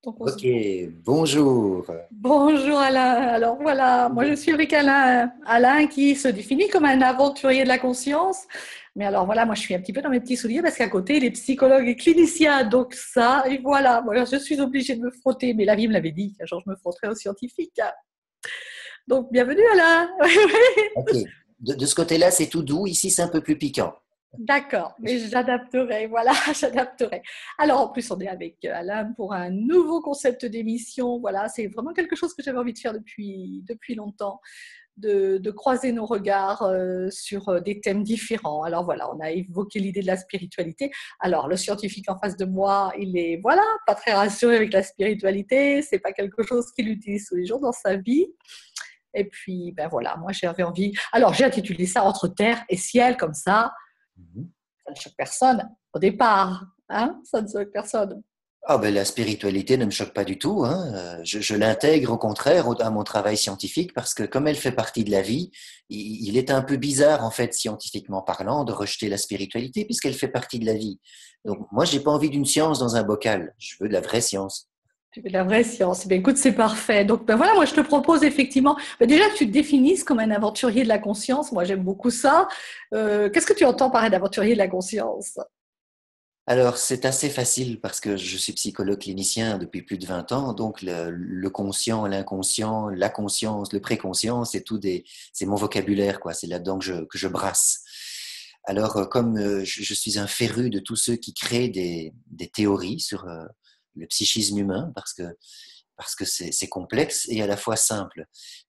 Donc on se... Ok, bonjour. Bonjour Alain. Alors voilà, moi je suis avec Alain. Alain qui se définit comme un aventurier de la conscience. Mais alors voilà, moi je suis un petit peu dans mes petits souliers parce qu'à côté, il est psychologue et clinicien. Donc ça, et voilà, je suis obligée de me frotter. Mais la vie me l'avait dit, qu'un jour je me frotterai aux scientifiques. Donc bienvenue Alain. Ok, de ce côté-là, c'est tout doux. Ici, c'est un peu plus piquant. D'accord, mais j'adapterai, voilà, j'adapterai. Alors, en plus, on est avec Alain pour un nouveau concept d'émission. Voilà, c'est vraiment quelque chose que j'avais envie de faire depuis longtemps, de croiser nos regards sur des thèmes différents. Alors voilà, on a évoqué l'idée de la spiritualité. Alors, le scientifique en face de moi, il est, voilà, pas très rassuré avec la spiritualité. C'est pas quelque chose qu'il utilise tous les jours dans sa vie. Et puis, ben voilà, moi j'avais envie. Alors, j'ai intitulé ça Entre terre et ciel, comme ça. Mhm. Ça ne choque personne au départ. Hein, ça ne choque personne. Ah ben, la spiritualité ne me choque pas du tout, hein. Je l'intègre au contraire à mon travail scientifique parce que comme elle fait partie de la vie, il est un peu bizarre en fait, scientifiquement parlant, de rejeter la spiritualité puisqu'elle fait partie de la vie. Donc moi, j'ai pas envie d'une science dans un bocal. Je veux de la vraie science. Tu fais de la vraie science. Ben, écoute, c'est parfait. Donc, ben voilà, moi, je te propose effectivement, ben, déjà que tu te définisses comme un aventurier de la conscience. Moi, j'aime beaucoup ça. Qu'est-ce que tu entends par un aventurier de la conscience? Alors, c'est assez facile parce que je suis psychologue clinicien depuis plus de 20 ans, donc le conscient, l'inconscient, la conscience, le préconscient, c'est mon vocabulaire, quoi. C'est là-dedans que je brasse. Alors, comme je suis un féru de tous ceux qui créent des théories sur le psychisme humain, parce que c'est complexe et à la fois simple.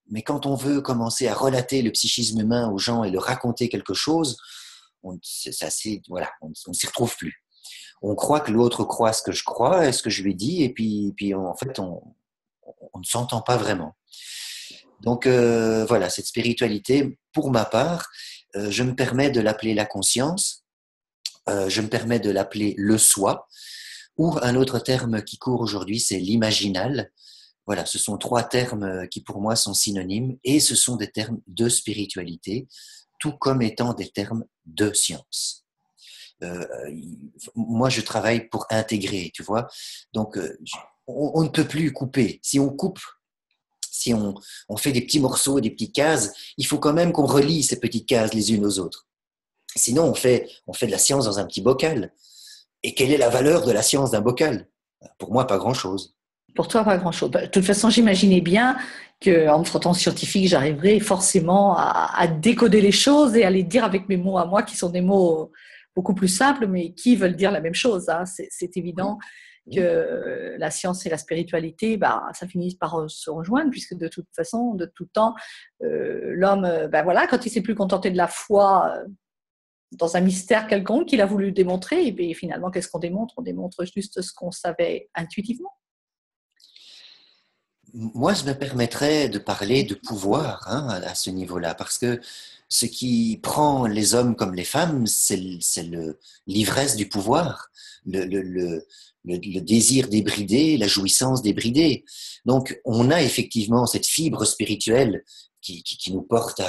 Mais quand on veut commencer à relater le psychisme humain aux gens et leur raconter quelque chose, voilà, on ne s'y retrouve plus. On croit que l'autre croit ce que je crois et ce que je lui dis, et puis en fait, on ne s'entend pas vraiment. Donc voilà, cette spiritualité, pour ma part, je me permets de l'appeler la conscience, je me permets de l'appeler le soi, ou un autre terme qui court aujourd'hui, c'est l'imaginal. Voilà, ce sont trois termes qui pour moi sont synonymes, et ce sont des termes de spiritualité, tout comme étant des termes de science. Euh, Moi, je travaille pour intégrer, tu vois. Donc, on ne peut plus couper. Si on coupe, si on fait des petits morceaux, des petites cases, il faut quand même qu'on relie ces petites cases les unes aux autres. Sinon, on fait de la science dans un petit bocal. Et quelle est la valeur de la science d'un bocal? Pour moi, pas grand-chose. Pour toi, pas grand-chose. De toute façon, j'imaginais bien qu'en me frottant scientifique, j'arriverais forcément à décoder les choses et à les dire avec mes mots à moi, qui sont des mots beaucoup plus simples, mais qui veulent dire la même chose. Hein. C'est évident Oui. que la science et la spiritualité, bah, ça finit par se rejoindre, puisque de toute façon, de tout temps, l'homme, ben voilà, quand il s'est plus contenté de la foi dans un mystère quelconque qu'il a voulu démontrer, et bien finalement, qu'est-ce qu'on démontre? On démontre juste ce qu'on savait intuitivement. Moi, je me permettrais de parler de pouvoir, hein, à ce niveau-là, parce que ce qui prend les hommes comme les femmes, c'est l'ivresse du pouvoir, le désir débridé, la jouissance débridée. Donc, on a effectivement cette fibre spirituelle qui nous porte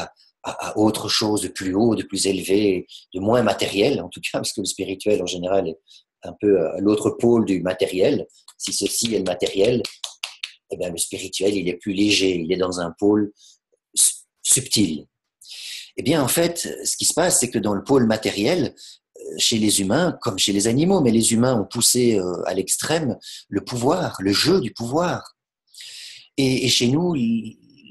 à autre chose de plus haut, de plus élevé, de moins matériel, en tout cas, parce que le spirituel, en général, est un peu à l'autre pôle du matériel. Si ceci est le matériel, eh bien, le spirituel, il est plus léger, il est dans un pôle subtil. Eh bien, en fait, ce qui se passe, c'est que dans le pôle matériel, chez les humains, comme chez les animaux, mais les humains ont poussé à l'extrême le pouvoir, le jeu du pouvoir. Et chez nous,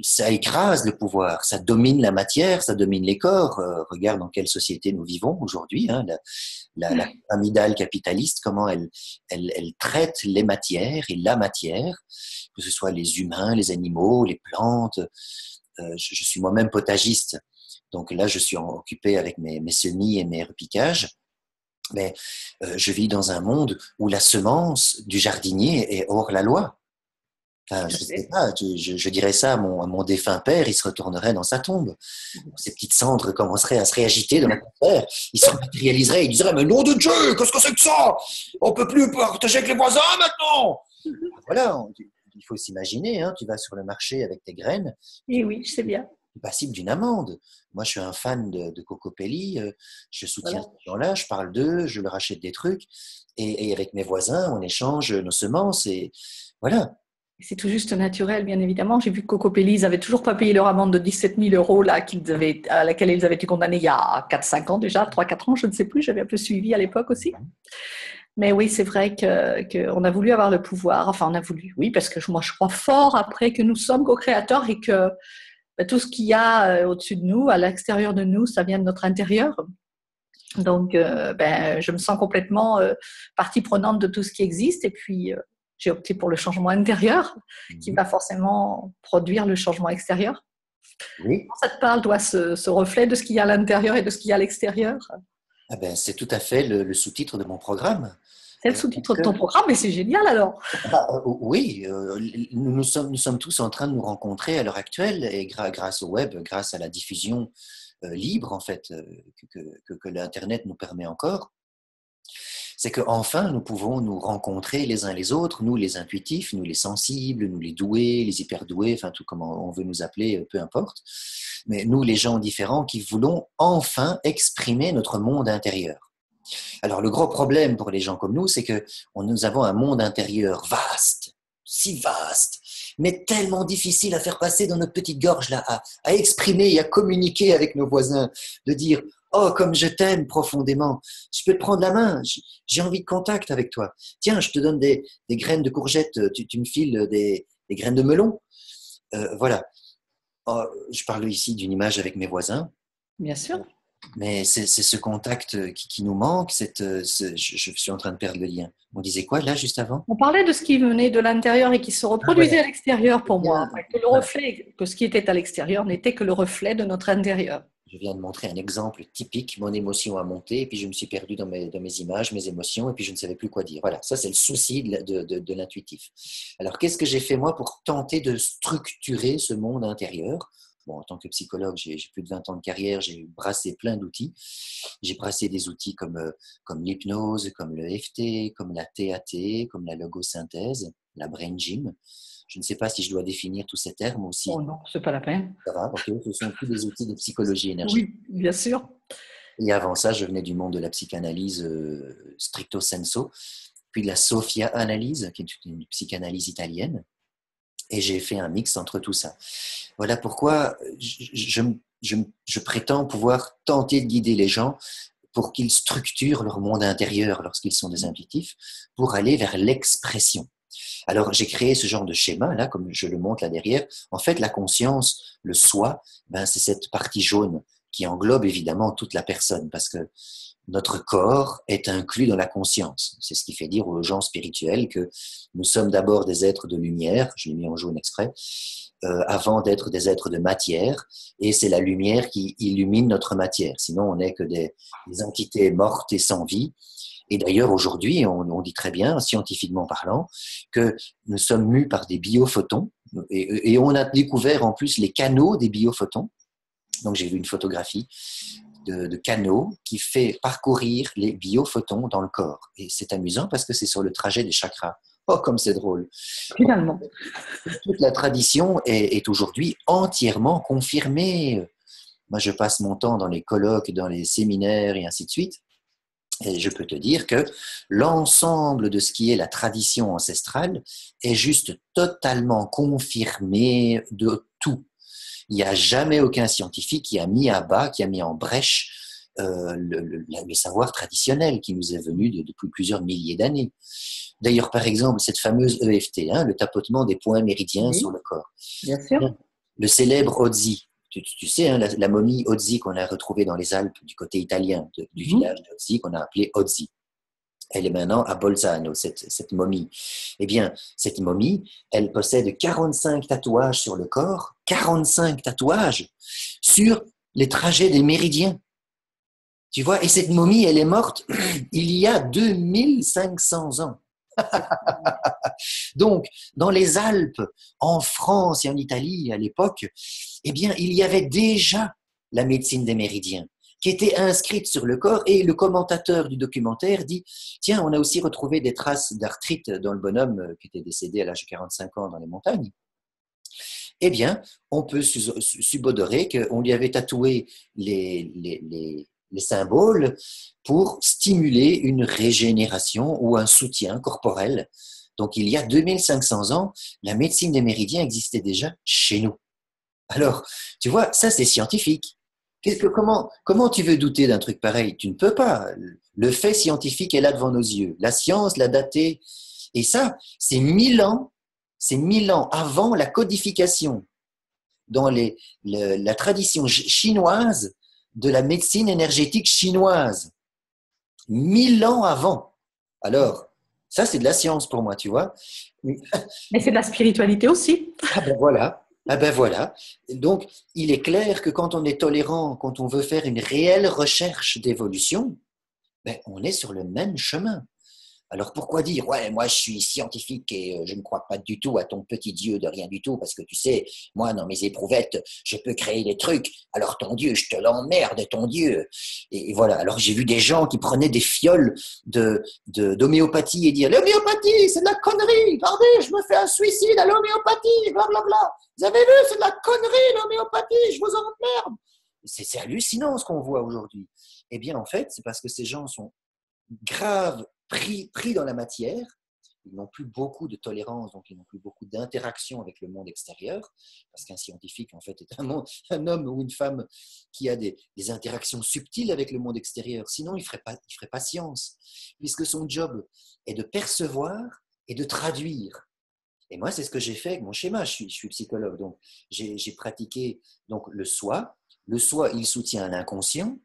ça écrase le pouvoir, ça domine la matière, ça domine les corps. Regarde dans quelle société nous vivons aujourd'hui, hein, la pyramidale capitaliste, comment elle traite les matières et la matière, que ce soit les humains, les animaux, les plantes. Je suis moi-même potagiste, donc là, je suis occupé avec mes semis et mes repiquages. Mais je vis dans un monde où la semence du jardinier est hors la loi. Enfin, je sais pas, je dirais ça à mon défunt père, il se retournerait dans sa tombe. Ces petites cendres commenceraient à se réagiter dans l'atmosphère. Il se matérialiserait, il dirait, mais nom de Dieu, qu'est-ce que c'est que ça? On peut plus partager avec les voisins maintenant. Voilà, il faut s'imaginer, hein, tu vas sur le marché avec tes graines, Et oui, je sais tu bien. es passible d'une amende. Moi, je suis un fan de Cocopelli, je soutiens Voilà. ces gens-là, je parle d'eux, je leur achète des trucs, et avec mes voisins, on échange nos semences, et Voilà. C'est tout juste naturel, bien évidemment. J'ai vu que Cocopelli, ils n'avaient toujours pas payé leur amende de 17 000 euros là, à laquelle ils avaient été condamnés il y a 4-5 ans déjà, 3-4 ans, je ne sais plus. J'avais un peu suivi à l'époque aussi. Mais oui, c'est vrai qu'on a voulu avoir le pouvoir. Enfin, on a voulu, oui, parce que moi, je crois fort après que nous sommes co-créateurs et que tout ce qu'il y a au-dessus de nous, à l'extérieur de nous, ça vient de notre intérieur. Donc, je me sens complètement partie prenante de tout ce qui existe. Et puis, j'ai opté pour le changement intérieur qui va forcément produire le changement extérieur. Oui. Comment ça te parle, toi, ce reflet de ce qu'il y a à l'intérieur et de ce qu'il y a à l'extérieur? Ah ben, c'est tout à fait le sous-titre de mon programme. C'est le sous-titre de ton programme, mais c'est génial alors. Oui, nous sommes tous en train de nous rencontrer à l'heure actuelle et grâce au web, grâce à la diffusion libre en fait que l'Internet nous permet encore. C'est qu'enfin, nous pouvons nous rencontrer les uns les autres, nous les intuitifs, nous les sensibles, nous les doués, les hyperdoués, enfin tout comme on veut nous appeler, peu importe. Mais nous, les gens différents qui voulons enfin exprimer notre monde intérieur. Alors le gros problème pour les gens comme nous, c'est que nous avons un monde intérieur vaste, si vaste, mais tellement difficile à faire passer dans notre petite gorge là, à exprimer et à communiquer avec nos voisins, de dire oh comme je t'aime profondément, je peux te prendre la main, j'ai envie de contact avec toi. Tiens, je te donne des graines de courgettes, tu me files des graines de melon. Voilà. Oh, je parle ici d'une image avec mes voisins. Bien sûr. Mais c'est ce contact qui nous manque. Je suis en train de perdre le lien. On disait quoi là juste avant? On parlait de ce qui venait de l'intérieur et qui se reproduisait à l'extérieur pour moi. Que le Voilà. reflet, que ce qui était à l'extérieur n'était que le reflet de notre intérieur. Je viens de montrer un exemple typique. Mon émotion a monté et puis je me suis perdu dans mes images, mes émotions et puis je ne savais plus quoi dire. Voilà, ça c'est le souci de l'intuitif. Alors qu'est-ce que j'ai fait moi pour tenter de structurer ce monde intérieur? Bon, en tant que psychologue, j'ai plus de 20 ans de carrière, j'ai brassé plein d'outils. J'ai brassé des outils comme l'hypnose, comme le EFT, comme la TAT, comme la logosynthèse, la brain gym. Je ne sais pas si je dois définir tous ces termes aussi. Oh non, c'est pas la peine. Ça va, ok. Ce sont tous des outils de psychologie énergétique. Oui, bien sûr. Et avant ça, je venais du monde de la psychanalyse stricto sensu, puis de la Sophia analyse, qui est une psychanalyse italienne. Et j'ai fait un mix entre tout ça. Voilà pourquoi je prétends pouvoir tenter de guider les gens pour qu'ils structurent leur monde intérieur lorsqu'ils sont des intuitifs, pour aller vers l'expression. Alors, j'ai créé ce genre de schéma, là, comme je le montre là derrière. En fait, la conscience, le soi, c'est cette partie jaune qui englobe évidemment toute la personne, parce que notre corps est inclus dans la conscience. C'est ce qui fait dire aux gens spirituels que nous sommes d'abord des êtres de lumière, je l'ai mis en jaune exprès, avant d'être des êtres de matière, et c'est la lumière qui illumine notre matière. Sinon, on n'est que des entités mortes et sans vie. Et d'ailleurs, aujourd'hui, on dit très bien, scientifiquement parlant, que nous sommes mus par des biophotons, et on a découvert en plus les canaux des biophotons. Donc, j'ai vu une photographie de canaux qui fait parcourir les biophotons dans le corps. Et c'est amusant parce que c'est sur le trajet des chakras. Oh, comme c'est drôle. Finalement. Toute la tradition est aujourd'hui entièrement confirmée. Moi, je passe mon temps dans les colloques, dans les séminaires et ainsi de suite. Et je peux te dire que l'ensemble de ce qui est la tradition ancestrale est juste totalement confirmé de tout. Il n'y a jamais aucun scientifique qui a mis à bas, qui a mis en brèche le savoir traditionnel qui nous est venu depuis plusieurs milliers d'années. D'ailleurs, par exemple, cette fameuse EFT, le tapotement des points méridiens sur le corps. Bien sûr. Le célèbre Odzi, tu sais, la momie Odzi qu'on a retrouvée dans les Alpes du côté italien du village d'Odzi qu'on a appelé Odzi. Elle est maintenant à Bolzano, cette momie. Eh bien, cette momie, elle possède 45 tatouages sur le corps, 45 tatouages sur les trajets des méridiens. Tu vois, et cette momie, elle est morte il y a 2500 ans. Donc, dans les Alpes, en France et en Italie à l'époque, eh bien, il y avait déjà la médecine des méridiens qui était inscrite sur le corps, et le commentateur du documentaire dit « Tiens, on a aussi retrouvé des traces d'arthrite dans le bonhomme qui était décédé à l'âge de 45 ans dans les montagnes. » Eh bien, on peut subodorer qu'on lui avait tatoué les symboles pour stimuler une régénération ou un soutien corporel Donc, il y a 2500 ans, la médecine des méridiens existait déjà chez nous. Alors, tu vois, ça c'est scientifique. Comment tu veux douter d'un truc pareil? Tu ne peux pas. Le fait scientifique est là devant nos yeux. La science l'a daté. Et ça, c'est 1000 ans avant la codification dans la tradition chinoise de la médecine énergétique chinoise. 1000 ans avant. Alors, ça c'est de la science pour moi, tu vois. Mais c'est de la spiritualité aussi. Ah ben voilà, ah ben voilà. Donc, il est clair que quand on est tolérant, quand on veut faire une réelle recherche d'évolution, ben, on est sur le même chemin. Alors pourquoi dire, ouais, moi je suis scientifique et je ne crois pas du tout à ton petit Dieu de rien du tout, parce que tu sais, moi dans mes éprouvettes, je peux créer des trucs, alors ton Dieu, je te l'emmerde, ton Dieu. Et voilà, alors j'ai vu des gens qui prenaient des fioles d'homéopathie et dire, l'homéopathie, c'est de la connerie, regardez, je me fais un suicide à l'homéopathie, blablabla. Vous avez vu, c'est de la connerie l'homéopathie, je vous emmerde. C'est hallucinant ce qu'on voit aujourd'hui. Eh bien en fait, c'est parce que ces gens sont grave pris dans la matière, ils n'ont plus beaucoup de tolérance, donc ils n'ont plus beaucoup d'interaction avec le monde extérieur, parce qu'un scientifique, en fait, est un homme ou une femme qui a des interactions subtiles avec le monde extérieur. Sinon, il ne ferait pas science, puisque son job est de percevoir et de traduire. Et moi, c'est ce que j'ai fait avec mon schéma. Je suis psychologue, donc j'ai pratiqué donc, le soi. Le soi, il soutient l'inconscient.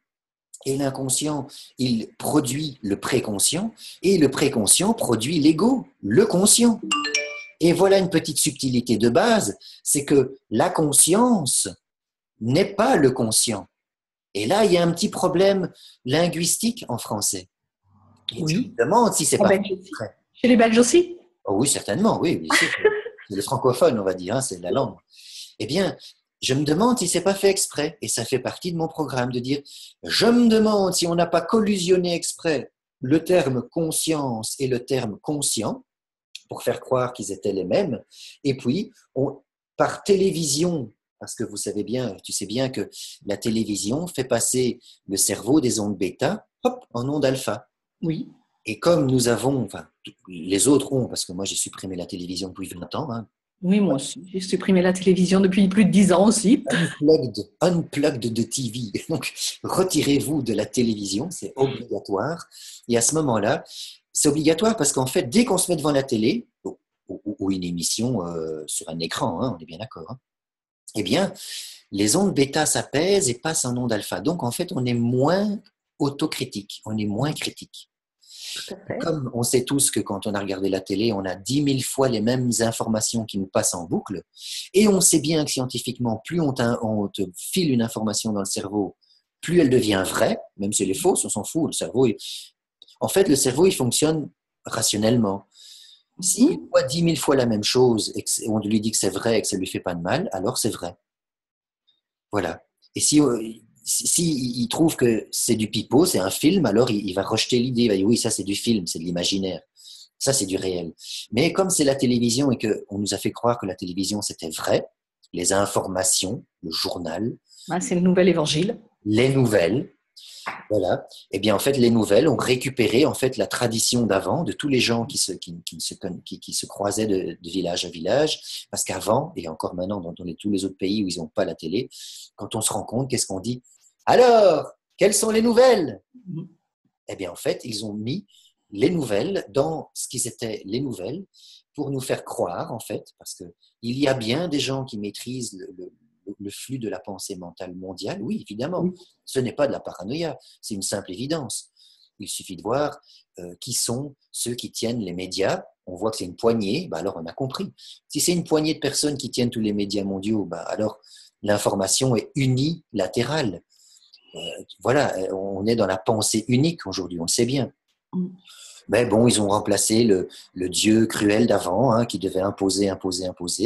Et l'inconscient, il produit le préconscient, et le préconscient produit l'ego, le conscient. Et voilà une petite subtilité de base, c'est que la conscience n'est pas le conscient. Et là, il y a un petit problème linguistique en français. Et je Oui. me demande si c'est En pas Belgique aussi. vrai. Chez les Belges aussi. Oh oui, certainement, oui, bien sûr. C'est le francophone, on va dire, hein, c'est la langue. Eh bien, je me demande si c'est pas fait exprès, et ça fait partie de mon programme de dire, je me demande si on n'a pas collusionné exprès le terme conscience et le terme conscient pour faire croire qu'ils étaient les mêmes, et puis par télévision, parce que vous savez bien, tu sais bien que la télévision fait passer le cerveau des ondes bêta, hop, en ondes alpha. Oui. Et comme nous avons, enfin, les autres ont, parce que moi j'ai supprimé la télévision depuis 20 ans, hein, Oui, moi aussi. J'ai supprimé la télévision depuis plus de 10 ans aussi. unplugged de TV. Donc, retirez-vous de la télévision, c'est obligatoire. Et à ce moment-là, c'est obligatoire parce qu'en fait, dès qu'on se met devant la télé, ou une émission sur un écran, hein, on est bien d'accord, hein, eh bien, les ondes bêta s'apaisent et passent en ondes alpha. Donc, en fait, on est moins autocritique, on est moins critique. Tout à fait. Comme on sait tous que quand on a regardé la télé, on a 10 000 fois les mêmes informations qui nous passent en boucle, et on sait bien que scientifiquement, plus on te file une information dans le cerveau, plus elle devient vraie, même si elle est fausse, on s'en fout. En fait, le cerveau, il fonctionne rationnellement. S'il voit 10 000 fois la même chose et on lui dit que c'est vrai et que ça ne lui fait pas de mal, alors c'est vrai. Voilà. Et si il trouve que c'est du pipeau, c'est un film, alors il va rejeter l'idée. Il va dire oui, ça c'est du film, c'est de l'imaginaire. Ça c'est du réel. Mais comme c'est la télévision et qu'on nous a fait croire que la télévision c'était vrai, les informations, le journal, Ah, c'est le nouvel évangile. les nouvelles, voilà. Eh bien, en fait, les nouvelles ont récupéré en fait la tradition d'avant, de tous les gens qui se croisaient de village à village. Parce qu'avant, et encore maintenant dans tous les autres pays où ils n'ont pas la télé, quand on se rend compte, qu'est-ce qu'on dit? Alors, quelles sont les nouvelles? Eh bien, en fait, ils ont mis les nouvelles dans ce qui étaient les nouvelles pour nous faire croire, en fait, parce qu'il y a bien des gens qui maîtrisent le flux de la pensée mentale mondiale. Oui, évidemment, ce n'est pas de la paranoïa, c'est une simple évidence. Il suffit de voir qui sont ceux qui tiennent les médias. On voit que c'est une poignée, bah alors on a compris. Si c'est une poignée de personnes qui tiennent tous les médias mondiaux, bah alors l'information est unilatérale. Voilà, on est dans la pensée unique aujourd'hui, on le sait bien. Mais bon, ils ont remplacé le Dieu cruel d'avant, hein, qui devait imposer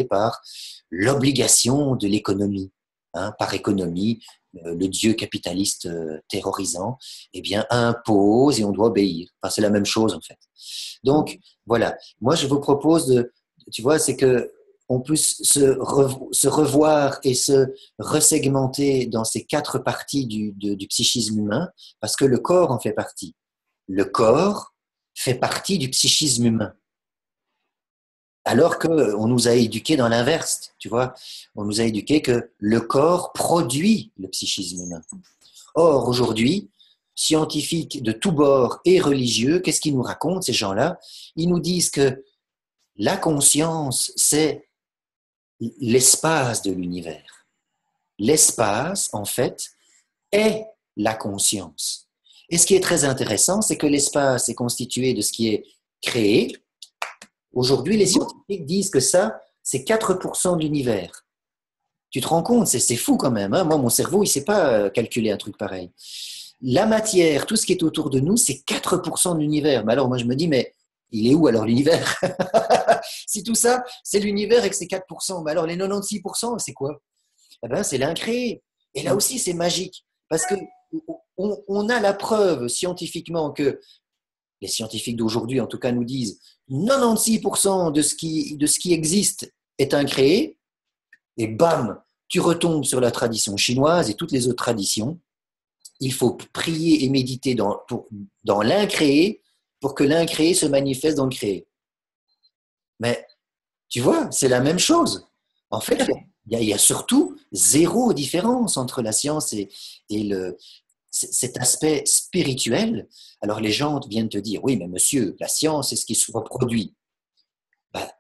par l'obligation de l'économie. Hein, par économie, le Dieu capitaliste terrorisant, eh bien, impose et on doit obéir. Enfin, c'est la même chose, en fait. Donc, voilà. Moi, je vous propose tu vois, c'est que on puisse se revoir et se resegmenter dans ces 4 parties du psychisme humain, parce que le corps en fait partie. Le corps fait partie du psychisme humain. Alors qu'on nous a éduqués dans l'inverse, tu vois. On nous a éduqués que le corps produit le psychisme humain. Or, aujourd'hui, scientifiques de tous bords et religieux, qu'est-ce qu'ils nous racontent, ces gens-là? Ils nous disent que la conscience, c'est l'espace de l'univers. L'espace, en fait, est la conscience. Et ce qui est très intéressant, c'est que l'espace est constitué de ce qui est créé. Aujourd'hui, les scientifiques disent que ça, c'est 4% de l'univers. Tu te rends compte, c'est fou quand même. Hein. Moi, mon cerveau, il ne sait pas calculer un truc pareil. La matière, tout ce qui est autour de nous, c'est 4% de l'univers. Mais alors, moi, je me dis, mais il est où alors l'univers? Si tout ça, c'est l'univers et que c'est 4%, mais alors les 96%, c'est quoi? Eh ben, c'est l'incréé. Et là aussi, c'est magique. Parce que on a la preuve scientifiquement que les scientifiques d'aujourd'hui, en tout cas, nous disent 96% de ce qui existe est incréé. Et bam, tu retombes sur la tradition chinoise et toutes les autres traditions. Il faut prier et méditer dans l'incréé pour que l'incréé se manifeste dans le créé. Mais tu vois, c'est la même chose. En fait, il y a surtout zéro différence entre la science et cet aspect spirituel. Alors les gens viennent te dire, oui, mais monsieur, la science, c'est ce qui se reproduit. Bah,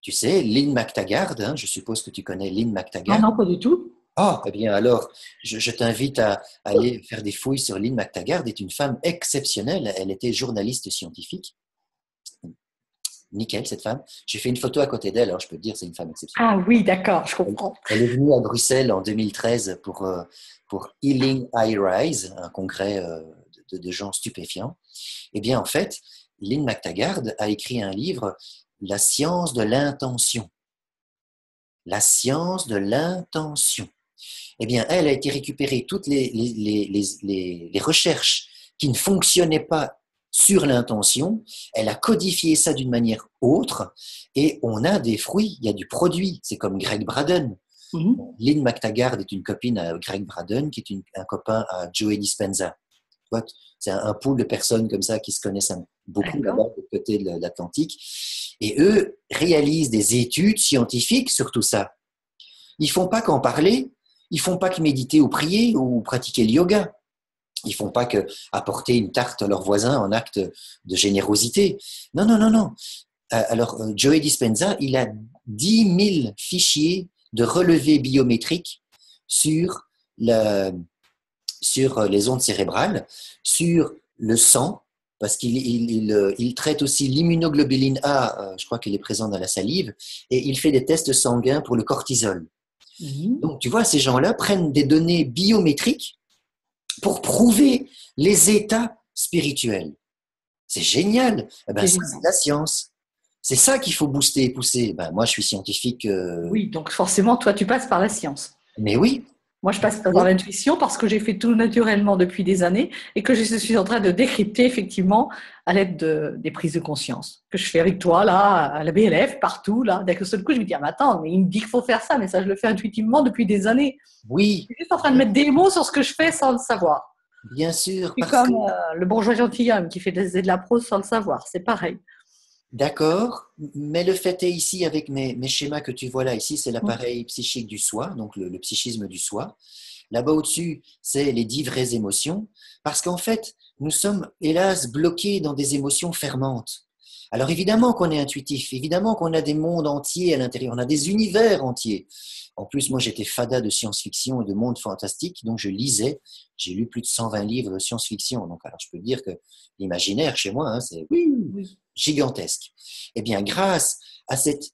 tu sais, Lynn McTaggart, hein, je suppose que tu connais Lynn Non, McTaggart. non, pas du tout. Ah, eh bien alors, je t'invite à aller faire des fouilles sur Lynn McTaggart. Elle est une femme exceptionnelle. Elle était journaliste scientifique. Nickel, cette femme. J'ai fait une photo à côté d'elle, alors je peux te dire c'est une femme exceptionnelle. Ah oui, d'accord, je Elle, comprends. elle est venue à Bruxelles en 2013 pour Healing High Rise, un congrès de gens stupéfiants. Eh bien, en fait, Lynn McTaggart a écrit un livre, La science de l'intention. La science de l'intention. Eh bien, elle a été récupérer toutes les recherches qui ne fonctionnaient pas sur l'intention, elle a codifié ça d'une manière autre, et on a des fruits, il y a du produit. C'est comme Greg Braden. Mhm. Lynn McTaggart est une copine à Greg Braden, qui est un copain à Joey Dispenza. C'est un pool de personnes comme ça qui se connaissent beaucoup là-bas, D'accord. de côté de l'Atlantique. Et eux réalisent des études scientifiques sur tout ça. Ils font pas qu'en parler, ils font pas que méditer ou prier ou pratiquer le yoga. Ils font pas que apporter une tarte à leurs voisins en acte de générosité. Non, non, non, non. Alors, Joey Dispenza, il a 10 000 fichiers de relevés biométriques sur, le, sur les ondes cérébrales, sur le sang, parce qu'il traite aussi l'immunoglobuline A, je crois qu'elle est présente dans la salive, et il fait des tests sanguins pour le cortisol. Mhm. Donc, tu vois, ces gens-là prennent des données biométriques pour prouver les états spirituels. C'est génial. Eh ben, C'est ça, génial. c'est la science. C'est ça qu'il faut booster et pousser. Ben, moi, je suis scientifique, Oui, donc forcément, toi, tu passes par la science. mais oui. Moi, je passe par l'intuition parce que j'ai fait tout naturellement depuis des années et que je suis en train de décrypter effectivement à l'aide des prises de conscience que je fais avec toi, là, à la BLF, partout, là. D'un seul coup, je me dis, ah, mais attends, mais il me dit qu'il faut faire ça, mais ça, je le fais intuitivement depuis des années. Oui, Je suis juste en train de mettre des mots sur ce que je fais sans le savoir. bien sûr, Puis parce que, comme le bourgeois gentilhomme qui fait de la prose sans le savoir, c'est pareil. d'accord, mais le fait est ici, avec mes schémas que tu vois là, ici, c'est l'appareil psychique du soi, donc le psychisme du soi. Là-bas au-dessus, c'est les 10 vraies émotions, parce qu'en fait, nous sommes, hélas, bloqués dans des émotions fermentes. Alors évidemment qu'on est intuitif, évidemment qu'on a des mondes entiers à l'intérieur, on a des univers entiers. En plus, moi, j'étais fada de science-fiction et de monde fantastique, donc je lisais, j'ai lu plus de 120 livres de science-fiction, donc alors je peux dire que l'imaginaire chez moi, hein, c'est Oui. gigantesque. Eh bien, grâce à cette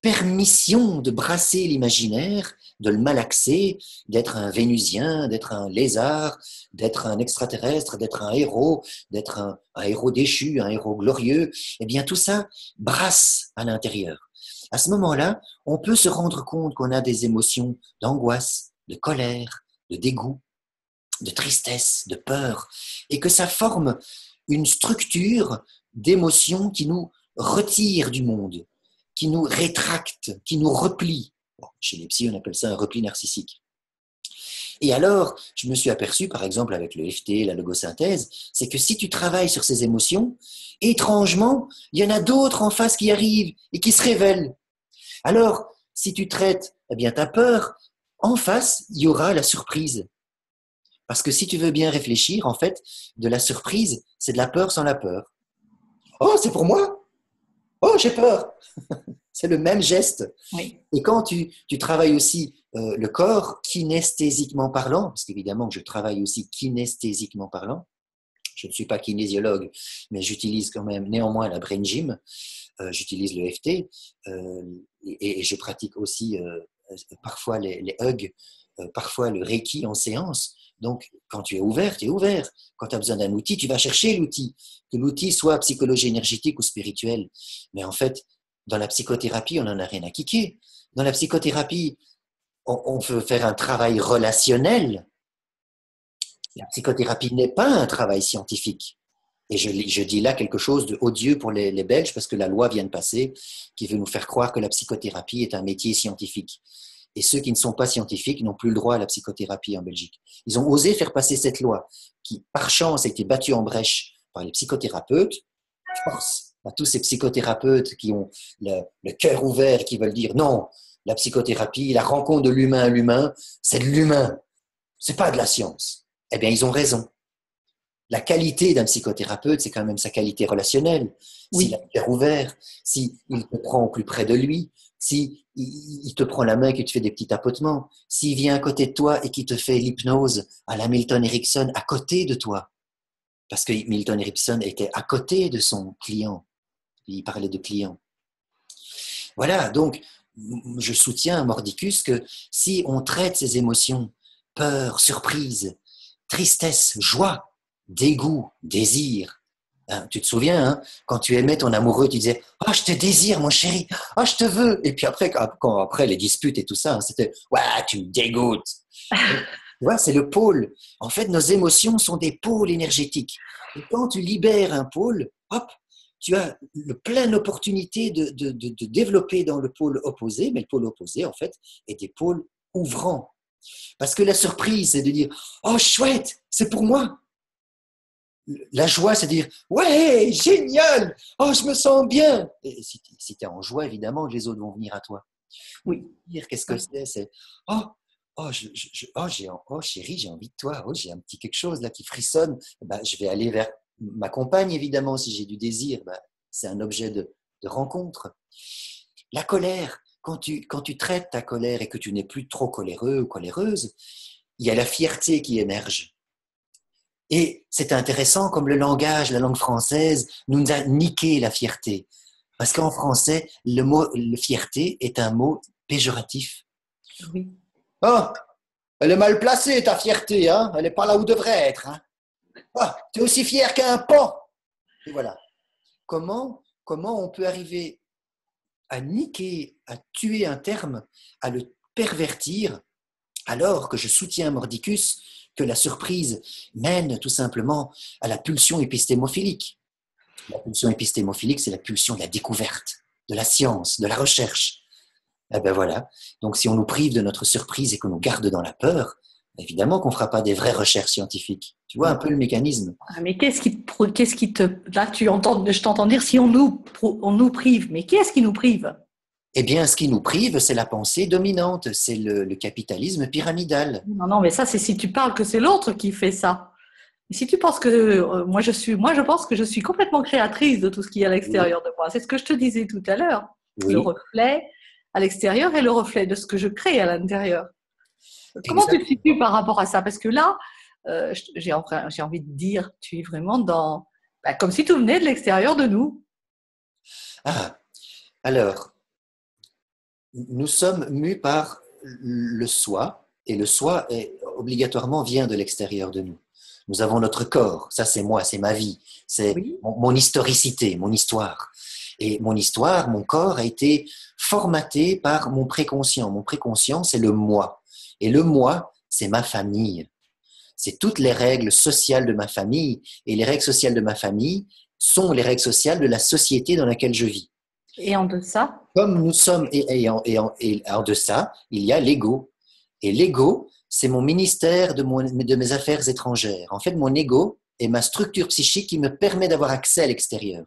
permission de brasser l'imaginaire, de le malaxer, d'être un Vénusien, d'être un lézard, d'être un extraterrestre, d'être un héros, d'être un héros déchu, un héros glorieux, eh bien tout ça brasse à l'intérieur. À ce moment-là, on peut se rendre compte qu'on a des émotions d'angoisse, de colère, de dégoût, de tristesse, de peur, et que ça forme une structure d'émotions qui nous retire du monde, qui nous rétracte, qui nous replie. Bon, chez les psys, on appelle ça un repli narcissique. Et alors, je me suis aperçu, par exemple, avec le FT, la logosynthèse, c'est que si tu travailles sur ces émotions, étrangement, il y en a d'autres en face qui arrivent et qui se révèlent. Alors, si tu traites, eh bien, ta peur, en face, il y aura la surprise. Parce que si tu veux bien réfléchir, en fait, de la surprise, c'est de la peur sans la peur. Oh, c'est pour moi? Oh, j'ai peur. C'est le même geste. Oui. Et quand tu travailles aussi le corps, kinesthésiquement parlant, parce qu'évidemment que je travaille aussi kinesthésiquement parlant, je ne suis pas kinésiologue, mais j'utilise quand même néanmoins la brain gym, j'utilise le FT et je pratique aussi parfois les hugs, parfois le Reiki en séance. Donc, quand tu es ouvert, tu es ouvert. Quand tu as besoin d'un outil, tu vas chercher l'outil. Que l'outil soit psychologie énergétique ou spirituelle. Mais en fait, dans la psychothérapie, on n'en a rien à kicker. Dans la psychothérapie, on veut faire un travail relationnel. La psychothérapie n'est pas un travail scientifique. Et je dis là quelque chose de odieux pour les Belges parce que la loi vient de passer qui veut nous faire croire que la psychothérapie est un métier scientifique. Et ceux qui ne sont pas scientifiques n'ont plus le droit à la psychothérapie en Belgique. Ils ont osé faire passer cette loi qui, par chance, a été battue en brèche par les psychothérapeutes. Force à tous ces psychothérapeutes qui ont le cœur ouvert et qui veulent dire non, la psychothérapie, la rencontre de l'humain à l'humain, c'est de l'humain, c'est pas de la science. Eh bien, ils ont raison. La qualité d'un psychothérapeute, c'est quand même sa qualité relationnelle. Oui. S'il a le cœur ouvert, s'il te prend au plus près de lui, s'il te prend la main et qu'il te fait des petits tapotements, s'il vient à côté de toi et qu'il te fait l'hypnose à la Milton Erickson à côté de toi, parce que Milton Erickson était à côté de son client, il parlait de client. Voilà, donc je soutiens à Mordicus que si on traite ces émotions, peur, surprise, tristesse, joie, dégoût, désir. Hein, tu te souviens, hein, quand tu aimais ton amoureux, tu disais « Oh, je te désire, mon chéri. Oh, je te veux. » Et puis après, après les disputes et tout ça, hein, c'était « Ouais, tu me dégoûtes. » Tu vois, c'est le pôle. En fait, nos émotions sont des pôles énergétiques. Et quand tu libères un pôle, hop, tu as le pleine opportunité de développer dans le pôle opposé, mais le pôle opposé, en fait, est des pôles ouvrants. Parce que la surprise, c'est de dire « Oh, chouette, c'est pour moi. » La joie, c'est de dire « Ouais, génial. Oh, je me sens bien. » Et si tu es en joie, évidemment, les autres vont venir à toi. Oui. Qu'est-ce que c'est? C'est « Oh, oh, chérie, j'ai envie de toi. Oh, j'ai un petit quelque chose là qui frissonne. » Ben, je vais aller vers ma compagne, évidemment, si j'ai du désir. Ben, c'est un objet de rencontre. La colère, quand tu traites ta colère et que tu n'es plus trop coléreux ou coléreuse, il y a la fierté qui émerge. Et c'est intéressant comme le langage, la langue française, nous a niqué la fierté. Parce qu'en français, le mot fierté est un mot péjoratif. Oui. Oh, elle est mal placée, ta fierté, hein? Elle n'est pas là où devrait être. Hein? Ah, tu es aussi fier qu'un pan. Et voilà. Comment on peut arriver à niquer, à tuer un terme, à le pervertir, alors que je soutiens Mordicus que la surprise mène tout simplement à la pulsion épistémophilique. La pulsion épistémophilique, c'est la pulsion de la découverte, de la science, de la recherche. Eh ben voilà. Donc si on nous prive de notre surprise et qu'on nous garde dans la peur, évidemment qu'on ne fera pas des vraies recherches scientifiques. Tu vois un peu le mécanisme. Mais qu'est-ce qui te... Là, je t'entends dire si on nous prive, mais qui est-ce qui nous prive? Eh bien, ce qui nous prive, c'est la pensée dominante, c'est le capitalisme pyramidal. Non, mais ça, c'est si tu parles que c'est l'autre qui fait ça. Et si tu penses que moi, je pense que je suis complètement créatrice de tout ce qui est à l'extérieur de moi. C'est ce que je te disais tout à l'heure. Le Oui, reflet à l'extérieur et le reflet de ce que je crée à l'intérieur. Comment tu te exactement. situes par rapport à ça? Parce que là, j'ai envie de dire, tu es vraiment comme si tout venait de l'extérieur de nous. Ah, alors, nous sommes mus par le soi, et le soi obligatoirement vient de l'extérieur de nous. Nous avons notre corps, ça c'est moi, c'est ma vie, c'est Oui. mon historicité, mon histoire. Et mon histoire, mon corps a été formaté par mon préconscient. Mon préconscient, c'est le moi. Et le moi, c'est ma famille. C'est toutes les règles sociales de ma famille. Et les règles sociales de ma famille sont les règles sociales de la société dans laquelle je vis. Et en deçà? Comme nous sommes, et en deçà, il y a l'ego. Et l'ego, c'est mon ministère de mes affaires étrangères. En fait, mon ego est ma structure psychique qui me permet d'avoir accès à l'extérieur.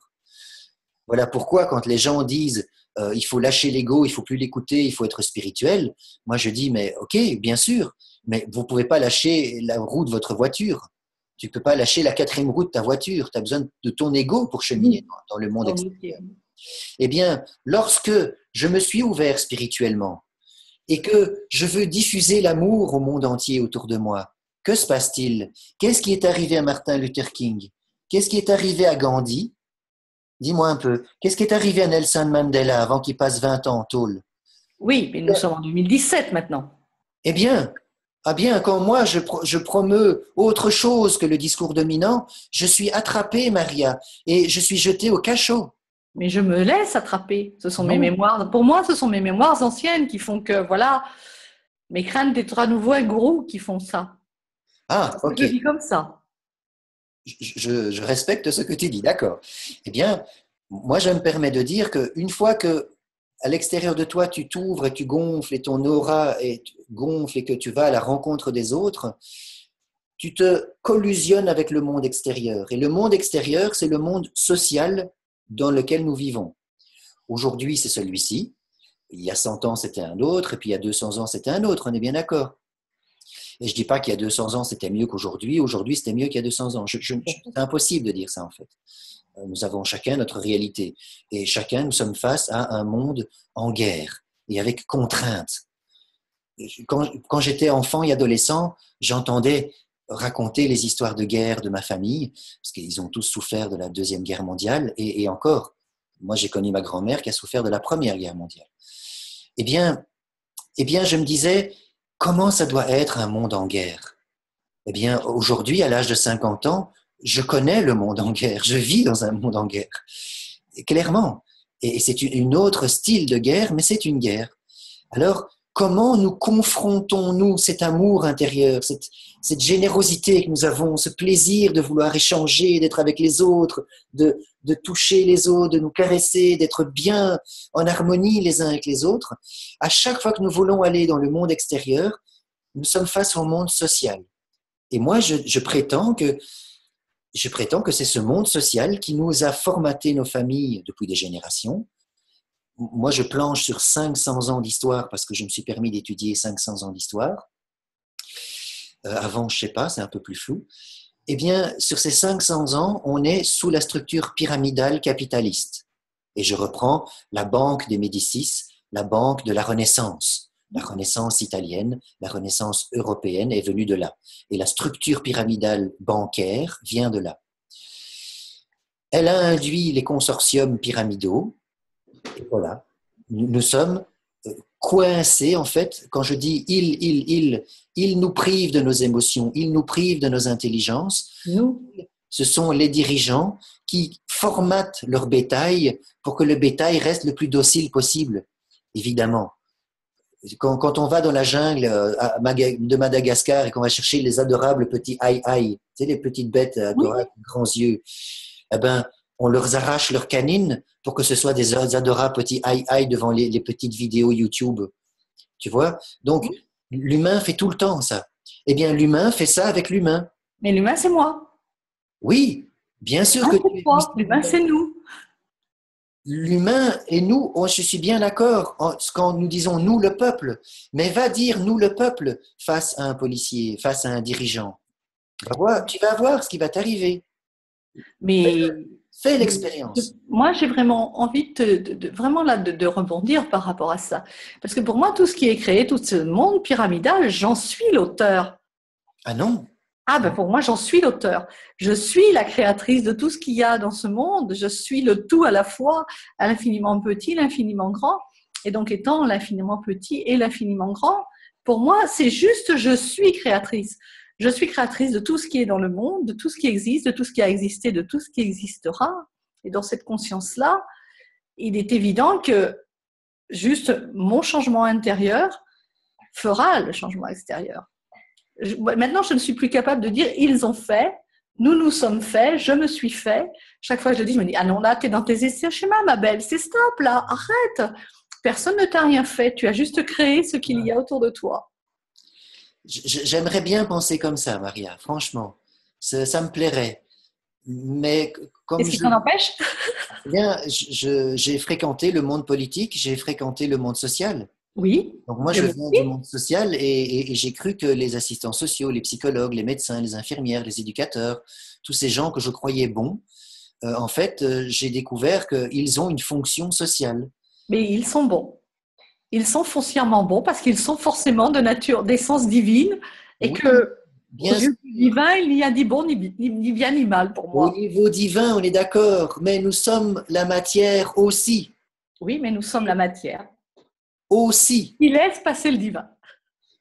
Voilà pourquoi quand les gens disent il faut lâcher l'ego, il faut plus l'écouter, il faut être spirituel, moi je dis mais ok, bien sûr, mais vous pouvez pas lâcher la roue de votre voiture. Tu peux pas lâcher la quatrième roue de ta voiture. Tu as besoin de ton ego pour cheminer dans le monde extérieur. Eh bien, lorsque je me suis ouvert spirituellement et que je veux diffuser l'amour au monde entier autour de moi, que se passe-t-il? Qu'est-ce qui est arrivé à Martin Luther King? Qu'est-ce qui est arrivé à Gandhi? Dis-moi un peu, qu'est-ce qui est arrivé à Nelson Mandela avant qu'il passe 20 ans en tôle? Oui, mais nous sommes en 2017 maintenant. Eh bien, quand moi je promeux autre chose que le discours dominant, je suis attrapé, Maria, et je suis jeté au cachot. Mais je me laisse attraper. Ce sont Non. mes mémoires. Pour moi, ce sont mes mémoires anciennes qui font que, voilà, mes craintes d'être à nouveau un gourou qui font ça. Ah, ok. Je vis comme ça. Je respecte ce que tu dis, d'accord. Eh bien, moi, je me permets de dire qu'une fois que à l'extérieur de toi, tu t'ouvres et tu gonfles et ton aura gonfle et que tu vas à la rencontre des autres, tu te collusionnes avec le monde extérieur. Et le monde extérieur, c'est le monde social dans lequel nous vivons. Aujourd'hui, c'est celui-ci. Il y a 100 ans, c'était un autre. Et puis, il y a 200 ans, c'était un autre. On est bien d'accord. Et je dis pas qu'il y a 200 ans, c'était mieux qu'aujourd'hui. Aujourd'hui, c'était mieux qu'il y a 200 ans. C'est impossible de dire ça, en fait. Nous avons chacun notre réalité. Et chacun, nous sommes face à un monde en guerre et avec contraintes. Quand j'étais enfant et adolescent, j'entendais raconter les histoires de guerre de ma famille, parce qu'ils ont tous souffert de la Deuxième Guerre mondiale, et encore, moi j'ai connu ma grand-mère qui a souffert de la Première Guerre mondiale. Eh bien, je me disais, comment ça doit être un monde en guerre? Eh bien, aujourd'hui, à l'âge de 50 ans, je connais le monde en guerre, je vis dans un monde en guerre, et clairement. Et c'est une autre style de guerre, mais c'est une guerre. Alors, comment nous confrontons-nous cet amour intérieur, cette générosité que nous avons, ce plaisir de vouloir échanger, d'être avec les autres, de toucher les autres, de nous caresser, d'être bien en harmonie les uns avec les autres. À chaque fois que nous voulons aller dans le monde extérieur, nous sommes face au monde social. Et moi, je prétends que c'est ce monde social qui nous a formaté nos familles depuis des générations. Moi, je planche sur 500 ans d'histoire parce que je me suis permis d'étudier 500 ans d'histoire. Avant, je ne sais pas, c'est un peu plus flou. Eh bien, sur ces 500 ans, on est sous la structure pyramidale capitaliste. Et je reprends la banque des Médicis, la banque de la Renaissance. La Renaissance italienne, la Renaissance européenne est venue de là. Et la structure pyramidale bancaire vient de là. Elle a induit les consortiums pyramidaux. Et voilà, nous sommes coincés, en fait, quand je dis ils nous privent de nos émotions, ils nous privent de nos intelligences. Nous, ce sont les dirigeants qui formatent leur bétail pour que le bétail reste le plus docile possible, évidemment. Quand on va dans la jungle de Madagascar et qu'on va chercher les adorables petits aïe-aïe, tu sais, les petites bêtes adorables, grands yeux, eh ben, on leur arrache leurs canines pour que ce soit des adorables petits aïe-aïe devant les petites vidéos YouTube. Tu vois? Donc, l'humain fait tout le temps ça. Eh bien, l'humain fait ça avec l'humain. Mais l'humain, c'est moi. Oui, bien sûr que c'est toi. L'humain, c'est nous. L'humain et nous, je suis bien d'accord quand nous disons nous le peuple, mais va dire nous le peuple face à un policier, face à un dirigeant. Tu vas voir ce qui va t'arriver. Mais fais l'expérience. Moi, j'ai vraiment envie de rebondir par rapport à ça. Parce que pour moi, tout ce qui est créé, tout ce monde pyramidal, j'en suis l'auteur. Ah non? Ah ben pour moi, j'en suis l'auteur. Je suis la créatrice de tout ce qu'il y a dans ce monde. Je suis le tout à la fois, à l'infiniment petit, l'infiniment grand. Et donc, étant l'infiniment petit et l'infiniment grand, pour moi, c'est juste je suis créatrice. Je suis créatrice de tout ce qui est dans le monde, de tout ce qui existe, de tout ce qui a existé, de tout ce qui existera. Et dans cette conscience-là, il est évident que juste mon changement intérieur fera le changement extérieur. Maintenant, je ne suis plus capable de dire « ils ont fait », « nous nous sommes faits »,« je me suis fait ». Chaque fois que je le dis, je me dis « ah non, là, tu es dans tes essais schémas, ma belle, c'est stop, là, arrête ». Personne ne t'a rien fait, tu as juste créé ce qu'il y a autour de toi. J'aimerais bien penser comme ça, Maria, franchement. Ça me plairait. Mais comme Qu'est-ce qui t'en empêche? bien, j'ai fréquenté le monde politique, j'ai fréquenté le monde social. Oui, Donc moi, et je moi viens du aussi. monde social et j'ai cru que les assistants sociaux, les psychologues, les médecins, les infirmières, les éducateurs, tous ces gens que je croyais bons, en fait, j'ai découvert qu'ils ont une fonction sociale. Mais ils sont bons. Ils sont foncièrement bons parce qu'ils sont forcément de nature, d'essence divine et Oui, que, aux bien yeux sûr. du divin, il n'y a ni bon ni bien ni mal pour Au moi. niveau divin, on est d'accord, mais nous sommes la matière aussi. Oui, mais nous sommes la matière. Aussi. Il laisse passer le divin.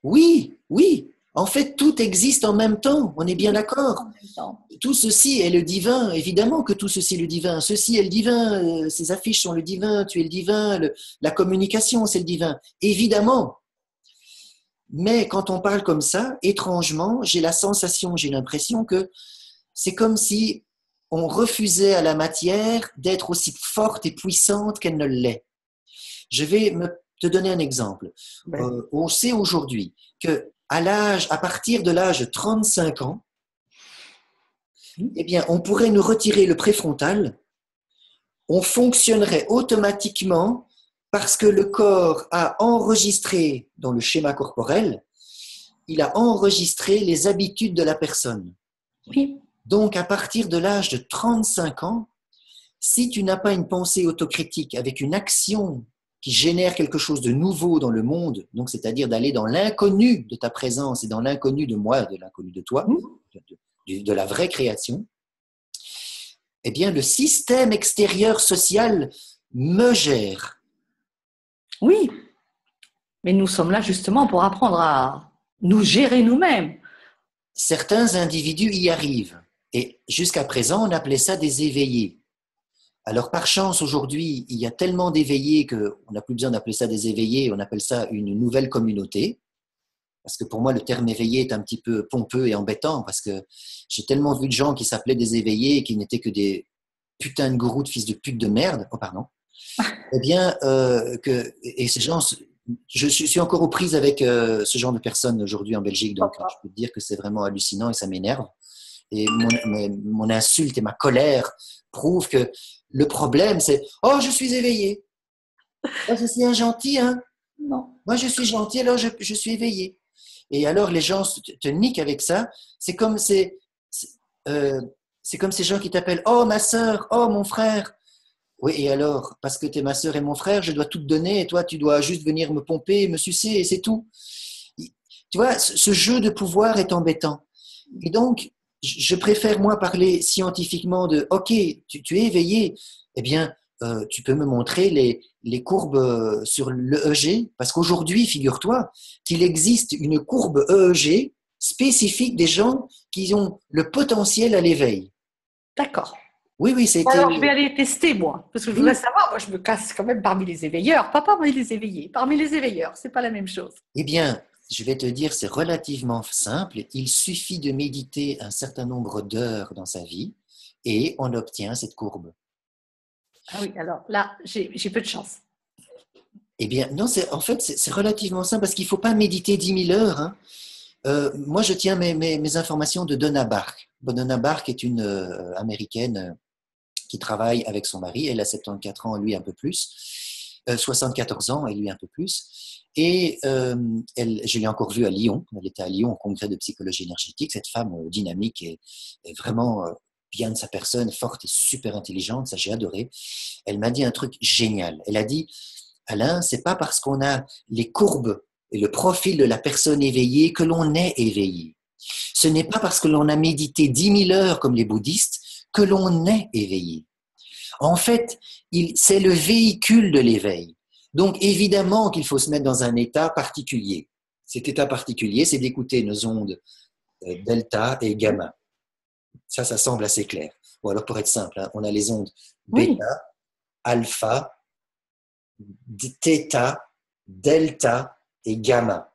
Oui, oui. En fait, tout existe en même temps. On est bien En d'accord. même temps. Tout ceci est le divin. Évidemment que tout ceci est le divin. Ceci est le divin. Ces affiches sont le divin. Tu es le divin. La communication, c'est le divin. Évidemment. Mais quand on parle comme ça, étrangement, j'ai la sensation, j'ai l'impression que c'est comme si on refusait à la matière d'être aussi forte et puissante qu'elle ne l'est. Je vais te donner un exemple. Ben, On sait aujourd'hui que à partir de l'âge de 35 ans, eh bien, on pourrait nous retirer le préfrontal, on fonctionnerait automatiquement parce que le corps a enregistré dans le schéma corporel, il a enregistré les habitudes de la personne. oui, Donc, à partir de l'âge de 35 ans, si tu n'as pas une pensée autocritique avec une action qui génère quelque chose de nouveau dans le monde, donc c'est-à-dire d'aller dans l'inconnu de ta présence et dans l'inconnu de moi, de l'inconnu de toi, de la vraie création, eh bien le système extérieur social me gère. oui. Mais nous sommes là justement pour apprendre à nous gérer nous-mêmes. Certains individus y arrivent. Et jusqu'à présent, on appelait ça des éveillés. Alors, par chance, aujourd'hui, il y a tellement d'éveillés qu'on n'a plus besoin d'appeler ça des éveillés, on appelle ça une nouvelle communauté. Parce que pour moi, le terme éveillé est un petit peu pompeux et embêtant, parce que j'ai tellement vu de gens qui s'appelaient des éveillés et qui n'étaient que des putains de gourous de fils de pute de merde. Oh, pardon. Eh bien, et ces gens, je suis encore aux prises avec ce genre de personnes aujourd'hui en Belgique, donc je peux te dire que c'est vraiment hallucinant et ça m'énerve. Et mon insulte et ma colère prouvent que le problème, c'est oh, je suis éveillé. Oh, je suis un gentil, hein. Non. Moi, je suis gentil, alors je suis éveillé. Et alors, les gens te niquent avec ça. C'est comme, euh, c'est comme ces gens qui t'appellent oh, ma sœur, oh, mon frère. Oui, et alors, parce que tu es ma sœur et mon frère, je dois tout te donner et toi, tu dois juste venir me pomper, me sucer et c'est tout. Tu vois, ce jeu de pouvoir est embêtant. Et donc, je préfère, moi, parler scientifiquement de, OK, tu es éveillé, eh bien, tu peux me montrer les courbes sur l'EEG, parce qu'aujourd'hui, figure-toi qu'il existe une courbe EEG spécifique des gens qui ont le potentiel à l'éveil. D'accord. Oui, oui, c'était... Alors, je vais aller tester, moi, parce que je voudrais Oui. savoir. Moi, je me casse quand même parmi les éveilleurs, pas parmi les éveillés. Parmi les éveilleurs, c'est pas la même chose. Eh bien, je vais te dire, c'est relativement simple. Il suffit de méditer un certain nombre d'heures dans sa vie et on obtient cette courbe. Ah oui, alors là, j'ai peu de chance. Eh bien, non, en fait, c'est relativement simple parce qu'il ne faut pas méditer 10 000 heures. Hein. Moi, je tiens mes informations de Donna Bark. Donna Bark est une américaine qui travaille avec son mari. Elle a 74 ans, lui un peu plus. 74 ans, et lui un peu plus. Et je l'ai encore vue à Lyon. Elle était à Lyon au congrès de psychologie énergétique. Cette femme dynamique est vraiment bien de sa personne, forte et super intelligente. Ça, j'ai adoré. Elle m'a dit un truc génial. Elle a dit, Alain, c'est pas parce qu'on a les courbes et le profil de la personne éveillée que l'on est éveillé. Ce n'est pas parce que l'on a médité 10 000 heures comme les bouddhistes que l'on est éveillé. En fait, c'est le véhicule de l'éveil. Donc, évidemment qu'il faut se mettre dans un état particulier. Cet état particulier, c'est d'écouter nos ondes delta et gamma. Ça semble assez clair. Bon, alors pour être simple, hein, on a les ondes Oui, bêta, alpha, θ, delta et gamma.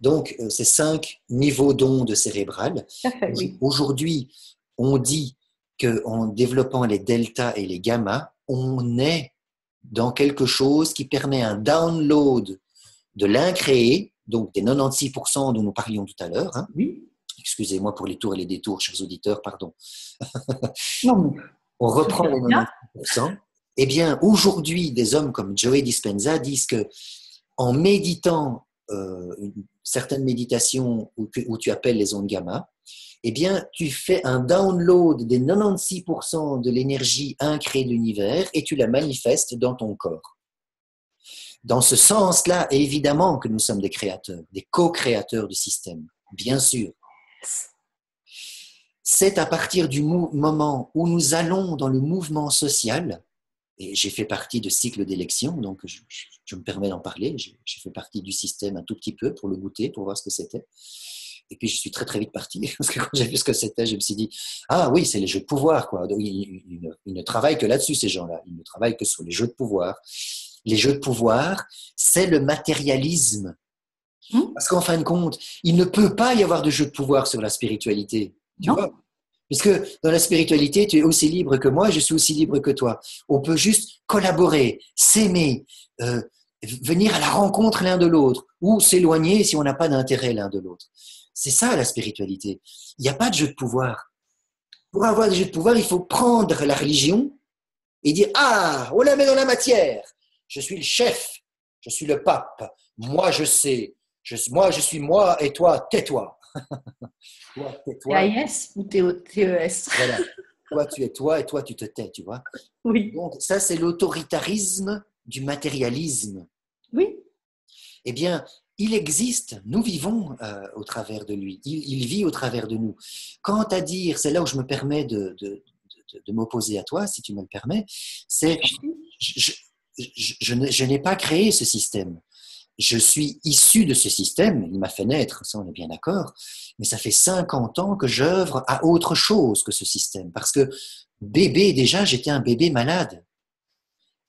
Donc, ces 5 niveaux d'ondes cérébrales. tout à fait, oui. Aujourd'hui, on dit qu'en développant les delta et les gamma, on est dans quelque chose qui permet un download de l'incréé, donc des 96% dont nous parlions tout à l'heure, hein. Oui. Excusez-moi pour les tours et les détours, chers auditeurs, pardon. Non, mais On reprend ça les fait bien. 96%. Eh bien, aujourd'hui, des hommes comme Joe Dispenza disent que en méditant une certaine méditation où tu appelles les ondes gamma, eh bien, tu fais un download des 96% de l'énergie incréée de l'univers et tu la manifestes dans ton corps. Dans ce sens-là, évidemment que nous sommes des créateurs, des co-créateurs du système, bien sûr. C'est à partir du moment où nous allons dans le mouvement social, et j'ai fait partie de cycles d'élection, donc je me permets d'en parler, j'ai fait partie du système un tout petit peu pour le goûter, pour voir ce que c'était. Et puis je suis très très vite parti, parce que quand j'ai vu ce que c'était, je me suis dit, ah oui, c'est les jeux de pouvoir, quoi. Donc, ils ne travaillent que là-dessus, ces gens-là. Ils ne travaillent que sur les jeux de pouvoir. Les jeux de pouvoir, c'est le matérialisme. Parce qu'en fin de compte, il ne peut pas y avoir de jeu de pouvoir sur la spiritualité. Tu vois? Puisque dans la spiritualité, tu es aussi libre que moi, je suis aussi libre que toi. On peut juste collaborer, s'aimer, venir à la rencontre l'un de l'autre, ou s'éloigner si on n'a pas d'intérêt l'un de l'autre. C'est ça la spiritualité. Il n'y a pas de jeu de pouvoir. Pour avoir des jeux de pouvoir, il faut prendre la religion et dire « Ah, on la met dans la matière. Je suis le chef, je suis le pape, moi je sais, moi je suis moi et toi, tais-toi. » Toi, tais-toi. T-A-I-S ou T-E-S? Voilà. Toi, tu es toi et toi, tu te tais, tu vois. Oui. Donc, ça, c'est l'autoritarisme du matérialisme. Oui. Eh bien, il existe, nous vivons au travers de lui, il vit au travers de nous. Quant à dire, c'est là où je me permets de m'opposer à toi, si tu me le permets, c'est je n'ai pas créé ce système. Je suis issu de ce système, il m'a fait naître, ça on est bien d'accord, mais ça fait 50 ans que j'œuvre à autre chose que ce système. Parce que bébé, déjà, j'étais un bébé malade.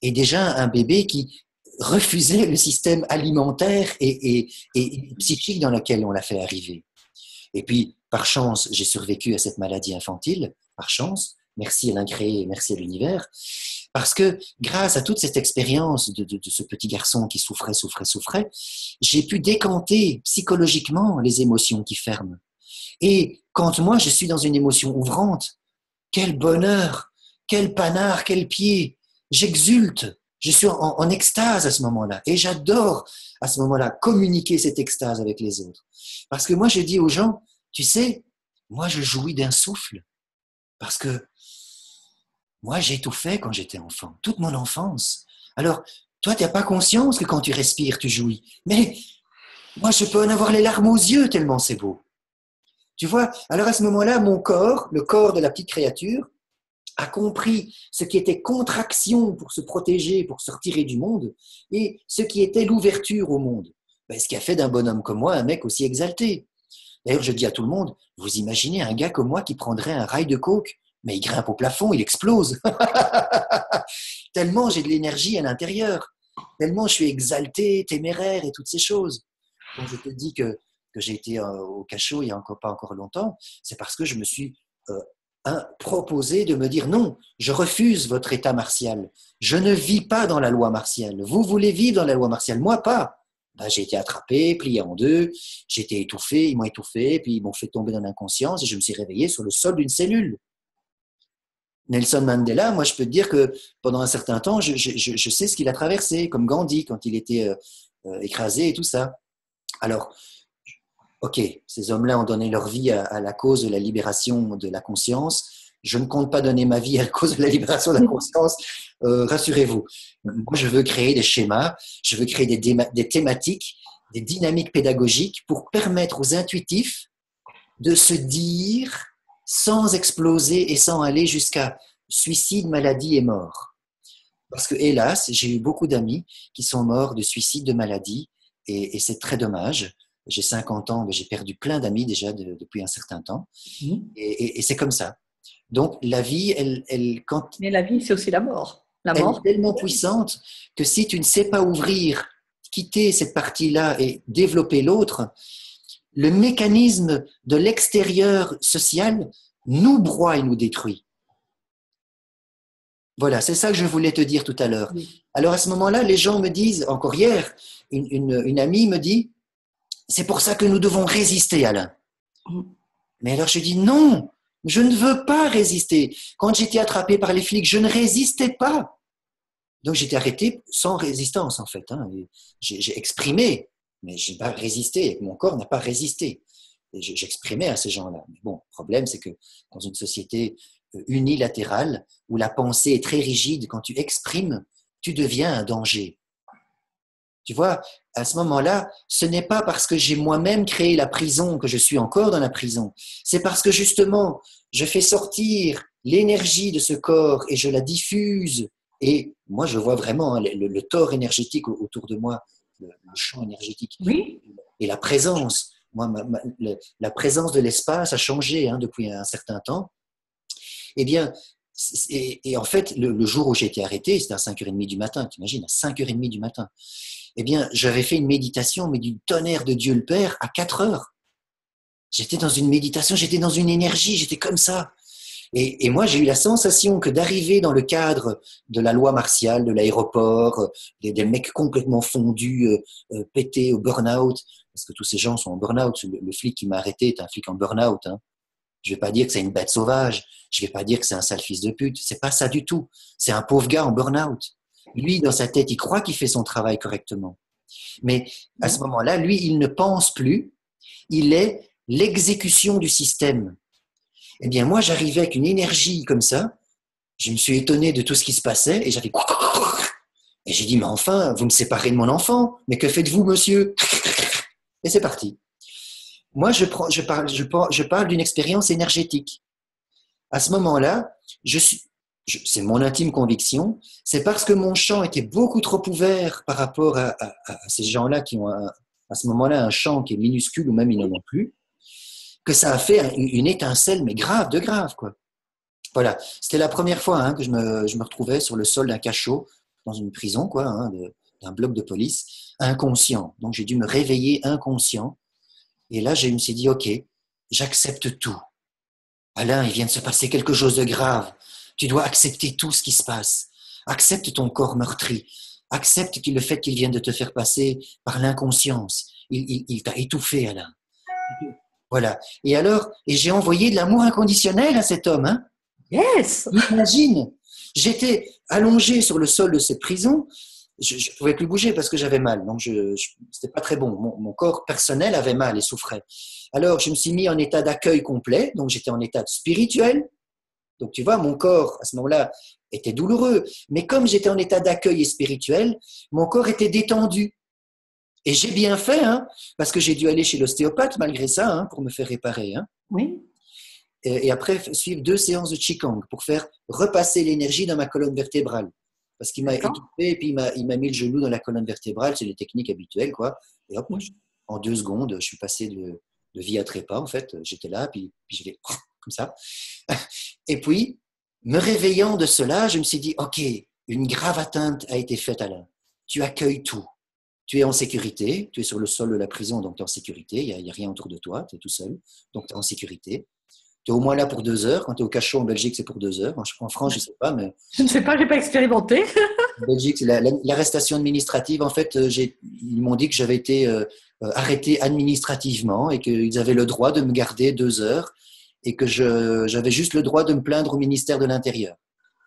Et déjà un bébé qui refusait le système alimentaire et psychique dans lequel on l'a fait arriver. Et puis, par chance, j'ai survécu à cette maladie infantile, par chance, merci à l'incréé, merci à l'univers, parce que grâce à toute cette expérience de ce petit garçon qui souffrait, j'ai pu décanter psychologiquement les émotions qui ferment. Et quand moi, je suis dans une émotion ouvrante, quel bonheur, quel panard, quel pied, j'exulte, je suis en extase à ce moment-là. Et j'adore à ce moment-là communiquer cette extase avec les autres. Parce que moi, je dis aux gens, tu sais, moi, je jouis d'un souffle. Parce que moi, j'ai tout fait quand j'étais enfant, toute mon enfance. Alors, toi, tu n'as pas conscience que quand tu respires, tu jouis. Mais moi, je peux en avoir les larmes aux yeux tellement c'est beau. Tu vois? Alors à ce moment-là, mon corps, le corps de la petite créature, a compris ce qui était contraction pour se protéger, pour se retirer du monde, et ce qui était l'ouverture au monde. Ben, ce qui a fait d'un bonhomme comme moi un mec aussi exalté. D'ailleurs, je dis à tout le monde, vous imaginez un gars comme moi qui prendrait un rail de coke, mais il grimpe au plafond, il explose. Tellement j'ai de l'énergie à l'intérieur, tellement je suis exalté, téméraire et toutes ces choses. Quand je te dis que j'ai été au cachot il n'y a pas encore longtemps, c'est parce que je me suis proposé de me dire non, je refuse votre état martial. Je ne vis pas dans la loi martiale. Vous voulez vivre dans la loi martiale, moi pas. Ben, j'ai été attrapé, plié en deux, j'ai été étouffé, ils m'ont étouffé, puis ils m'ont fait tomber dans l'inconscience et je me suis réveillé sur le sol d'une cellule. Nelson Mandela, moi je peux te dire que pendant un certain temps, je sais ce qu'il a traversé, comme Gandhi quand il était écrasé et tout ça. Alors, ok, ces hommes-là ont donné leur vie à la cause de la libération de la conscience. Je ne compte pas donner ma vie à la cause de la libération de la conscience. Rassurez-vous. Moi, je veux créer des schémas, je veux créer des thématiques, des dynamiques pédagogiques pour permettre aux intuitifs de se dire sans exploser et sans aller jusqu'à suicide, maladie et mort. Parce que, hélas, j'ai eu beaucoup d'amis qui sont morts de suicide, de maladie, et c'est très dommage. J'ai 50 ans, mais j'ai perdu plein d'amis déjà depuis un certain temps. Et c'est comme ça. Donc, la vie, Mais la vie, c'est aussi la mort. La elle mort. est tellement puissante que si tu ne sais pas ouvrir, quitter cette partie-là et développer l'autre, le mécanisme de l'extérieur social nous broie et nous détruit. Voilà, c'est ça que je voulais te dire tout à l'heure. Alors à ce moment-là, les gens me disent, encore hier, une amie me dit, C'est pour ça que nous devons résister, Alain. Mm. Mais alors je dis non, je ne veux pas résister. Quand j'étais attrapé par les flics, je ne résistais pas. Donc j'étais arrêté sans résistance en fait. Hein. J'ai exprimé, mais je n'ai pas résisté. Mon corps n'a pas résisté. Et j'exprimais à ces gens-là. Mais bon, le problème, c'est que dans une société unilatérale, où la pensée est très rigide, quand tu exprimes, tu deviens un danger. Tu vois, à ce moment-là, ce n'est pas parce que j'ai moi-même créé la prison que je suis encore dans la prison. C'est parce que justement, je fais sortir l'énergie de ce corps et je la diffuse. Et moi, je vois vraiment le tort énergétique autour de moi, le champ énergétique Oui. et la présence. Moi, la présence de l'espace a changé depuis un certain temps. Eh bien, et en fait, le jour où j'ai été arrêté, c'était à 5h30 du matin, t'imagines, à 5h30 du matin. Eh bien, j'avais fait une méditation, mais du tonnerre de Dieu le Père, à 4 heures. J'étais dans une méditation, j'étais dans une énergie, j'étais comme ça. Et moi, j'ai eu la sensation que d'arriver dans le cadre de la loi martiale, de l'aéroport, des mecs complètement fondus, pétés au burn-out, parce que tous ces gens sont en burn-out. Le flic qui m'a arrêté est un flic en burn-out. Hein. Je vais pas dire que c'est une bête sauvage, je vais pas dire que c'est un sale fils de pute, c'est pas ça du tout. C'est un pauvre gars en burn-out. Lui, dans sa tête, il croit qu'il fait son travail correctement. Mais à ce moment-là, lui, il ne pense plus, il est l'exécution du système. Eh bien, moi, j'arrivais avec une énergie comme ça, je me suis étonné de tout ce qui se passait et j'avais... Et j'ai dit, mais enfin, vous me séparez de mon enfant, mais que faites-vous, monsieur? Et c'est parti. Moi, je parle d'une expérience énergétique. À ce moment-là, c'est mon intime conviction, c'est parce que mon champ était beaucoup trop ouvert par rapport à ces gens-là qui ont à ce moment-là un champ qui est minuscule ou même ils n'en ont plus, que ça a fait une étincelle, mais grave de grave, quoi. Voilà, c'était la première fois que je me retrouvais sur le sol d'un cachot, dans une prison, quoi, d'un bloc de police, inconscient. Donc j'ai dû me réveiller inconscient. Et là, je me suis dit, OK, j'accepte tout. Alain, il vient de se passer quelque chose de grave. Tu dois accepter tout ce qui se passe. Accepte ton corps meurtri. Accepte le fait qu'il vienne de te faire passer par l'inconscience. Il t'a étouffé, Alain. Voilà. Et alors, j'ai envoyé de l'amour inconditionnel à cet homme. Hein. Yes. Imagine, j'étais allongé sur le sol de cette prison. Je ne pouvais plus bouger parce que j'avais mal. Donc, c'était pas très bon. Mon corps personnel avait mal et souffrait. Alors, je me suis mis en état d'accueil complet. Donc, j'étais en état spirituel. Donc, tu vois, mon corps, à ce moment-là, était douloureux. Mais comme j'étais en état d'accueil et spirituel, mon corps était détendu. Et j'ai bien fait, parce que j'ai dû aller chez l'ostéopathe malgré ça, pour me faire réparer. Oui. Et après, suivre 2 séances de Qigong pour faire repasser l'énergie dans ma colonne vertébrale. Parce qu'il m'a étouffé et puis il m'a mis le genou dans la colonne vertébrale, c'est les techniques habituelles, quoi. Et hop, en 2 secondes, je suis passé de vie à trépas, en fait. J'étais là, puis je vais comme ça. Et puis, me réveillant de cela, je me suis dit, OK, une grave atteinte a été faite, Alain. Tu accueilles tout. Tu es en sécurité, tu es sur le sol de la prison, donc tu es en sécurité, il n'y a rien autour de toi, tu es tout seul, donc tu es en sécurité. Tu es au moins là pour 2 heures. Quand tu es au cachot en Belgique, c'est pour 2 heures. En France, je ne sais pas, mais... Je ne sais pas, je n'ai pas expérimenté. En Belgique, c'est l'arrestation administrative. En fait, ils m'ont dit que j'avais été arrêté administrativement et qu'ils avaient le droit de me garder 2 heures et que j'avais juste le droit de me plaindre au ministère de l'Intérieur.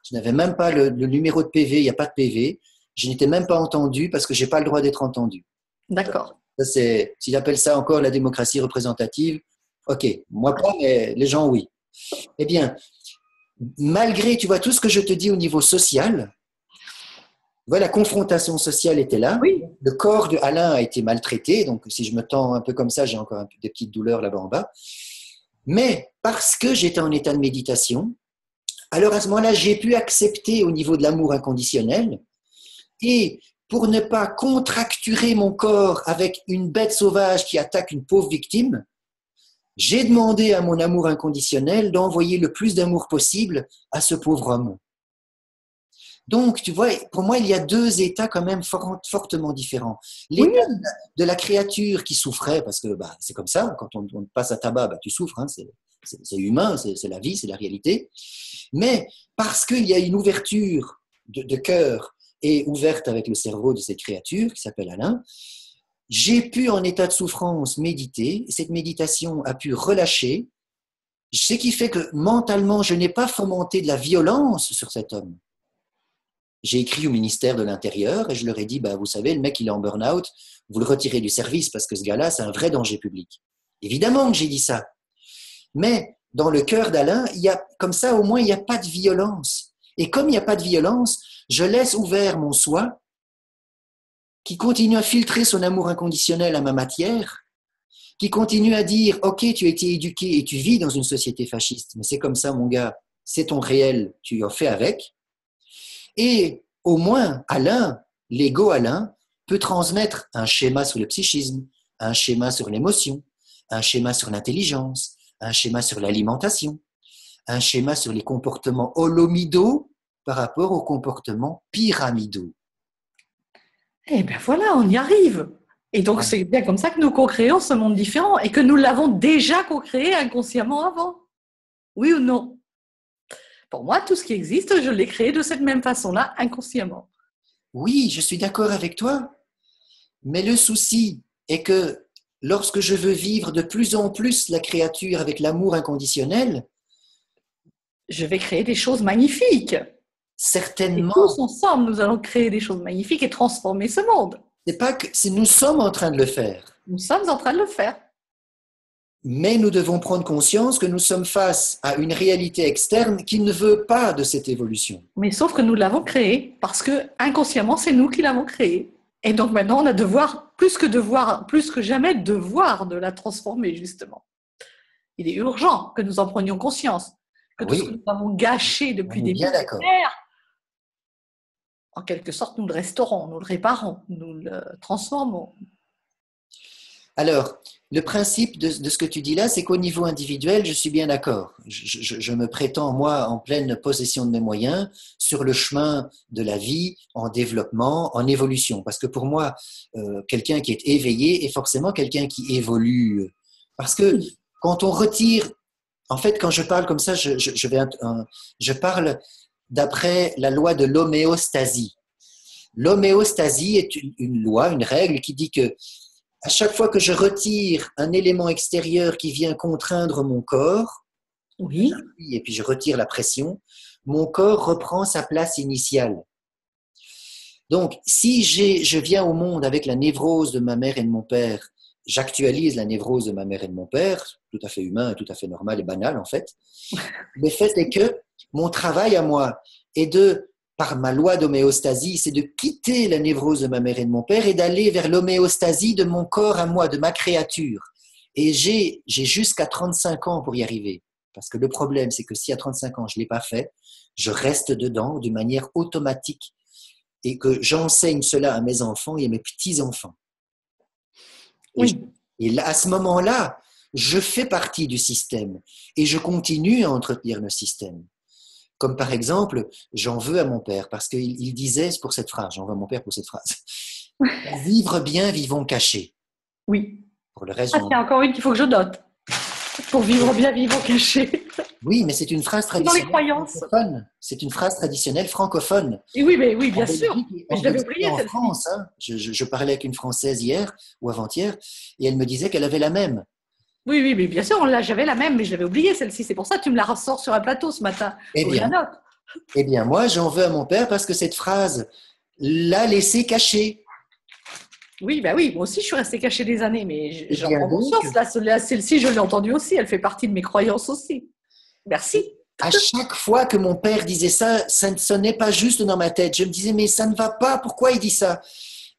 Je n'avais même pas le numéro de PV, il n'y a pas de PV. Je n'étais même pas entendu parce que je n'ai pas le droit d'être entendu. D'accord. S'ils appellent ça encore la démocratie représentative, OK, moi pas, mais les gens, oui. Eh bien, malgré, tu vois, tout ce que je te dis au niveau social, voilà, la confrontation sociale était là. Oui. Le corps de Alain a été maltraité, donc si je me tends un peu comme ça, j'ai encore des petites douleurs là-bas en bas. Mais parce que j'étais en état de méditation, alors à ce moment-là, j'ai pu accepter au niveau de l'amour inconditionnel et pour ne pas contracturer mon corps avec une bête sauvage qui attaque une pauvre victime, j'ai demandé à mon amour inconditionnel d'envoyer le plus d'amour possible à ce pauvre homme. Donc, tu vois, pour moi, il y a 2 états quand même fortement différents. L'état de la créature qui souffrait, parce que c'est comme ça, quand on te passe à tabac, tu souffres, c'est humain, c'est la vie, c'est la réalité. Mais parce qu'il y a une ouverture de cœur et ouverte avec le cerveau de cette créature qui s'appelle Alain, j'ai pu en état de souffrance méditer, cette méditation a pu relâcher, ce qui fait que mentalement, je n'ai pas fomenté de la violence sur cet homme. J'ai écrit au ministère de l'Intérieur et je leur ai dit, vous savez, le mec il est en burn-out, vous le retirez du service parce que ce gars-là, c'est un vrai danger public. Évidemment que j'ai dit ça. Mais dans le cœur d'Alain, comme ça au moins, il n'y a pas de violence. Et comme il n'y a pas de violence, je laisse ouvert mon soi qui continue à filtrer son amour inconditionnel à ma matière, qui continue à dire « Ok, tu as été éduqué et tu vis dans une société fasciste, mais c'est comme ça, mon gars, c'est ton réel, tu en fais avec. » Et au moins, Alain, l'ego Alain, peut transmettre un schéma sur le psychisme, un schéma sur l'émotion, un schéma sur l'intelligence, un schéma sur l'alimentation, un schéma sur les comportements holomidaux par rapport aux comportements pyramidaux. Eh bien voilà, on y arrive. Et donc, c'est bien comme ça que nous co-créons ce monde différent et que nous l'avons déjà co-créé inconsciemment avant. Oui ou non? Pour moi, tout ce qui existe, je l'ai créé de cette même façon-là, inconsciemment. Oui, je suis d'accord avec toi. Mais le souci est que lorsque je veux vivre de plus en plus la créature avec l'amour inconditionnel, je vais créer des choses magnifiques. Certainement. Et tous ensemble, nous allons créer des choses magnifiques et transformer ce monde. C'est pas que nous sommes en train de le faire. Nous sommes en train de le faire. Mais nous devons prendre conscience que nous sommes face à une réalité externe qui ne veut pas de cette évolution. Mais sauf que nous l'avons créée parce que inconsciemment, c'est nous qui l'avons créée. Et donc maintenant, on a plus que jamais, devoir de la transformer, justement. Il est urgent que nous en prenions conscience, que tout ce que nous avons gâché depuis des millénaires, en quelque sorte, nous le restaurons, nous le réparons, nous le transformons. Alors, le principe de ce que tu dis là, c'est qu'au niveau individuel, je suis bien d'accord. Je me prétends, moi, en pleine possession de mes moyens, sur le chemin de la vie, en développement, en évolution. Parce que pour moi, quelqu'un qui est éveillé est forcément quelqu'un qui évolue. Parce que quand on retire, en fait, quand je parle comme ça, je parle d'après la loi de l'homéostasie. L'homéostasie est une loi, une règle qui dit que à chaque fois que je retire un élément extérieur qui vient contraindre mon corps, oui, et puis je retire la pression, mon corps reprend sa place initiale. Donc, si je viens au monde avec la névrose de ma mère et de mon père, j'actualise la névrose de ma mère et de mon père, tout à fait humain, tout à fait normal et banal en fait. Le fait est que mon travail à moi est par ma loi d'homéostasie, c'est de quitter la névrose de ma mère et de mon père et d'aller vers l'homéostasie de mon corps à moi, de ma créature. Et j'ai jusqu'à 35 ans pour y arriver. Parce que le problème, c'est que si à 35 ans, je ne l'ai pas fait, je reste dedans d'une manière automatique et que j'enseigne cela à mes enfants et à mes petits-enfants. Oui. Et là, à ce moment-là, je fais partie du système et je continue à entretenir le système. Comme par exemple, j'en veux à mon père, parce qu'il disait pour cette phrase, j'en veux à mon père pour cette phrase, vivre bien, vivons cachés. Oui. Pour le reste, c'est encore une qu'il faut que je note. Pour vivre bien, vivons cachés. Oui, mais c'est une phrase traditionnelle. Dans les croyances. Francophone. C'est une phrase traditionnelle francophone. Et oui, bien sûr. Mais je l'avais oublié en France. Hein. Je parlais avec une Française hier ou avant-hier, et elle me disait qu'elle avait la même. Oui, mais bien sûr, j'avais la même, mais je l'avais oubliée celle-ci. C'est pour ça que tu me la ressors sur un plateau ce matin. Eh bien, moi, j'en veux à mon père parce que cette phrase l'a laissé caché. Oui, moi aussi, je suis restée cachée des années, mais j'en prends conscience. Là, celle-ci, je l'ai entendue aussi. Elle fait partie de mes croyances aussi. Merci. À chaque fois que mon père disait ça, ce n'est pas juste dans ma tête. Je me disais, mais ça ne va pas. Pourquoi il dit ça?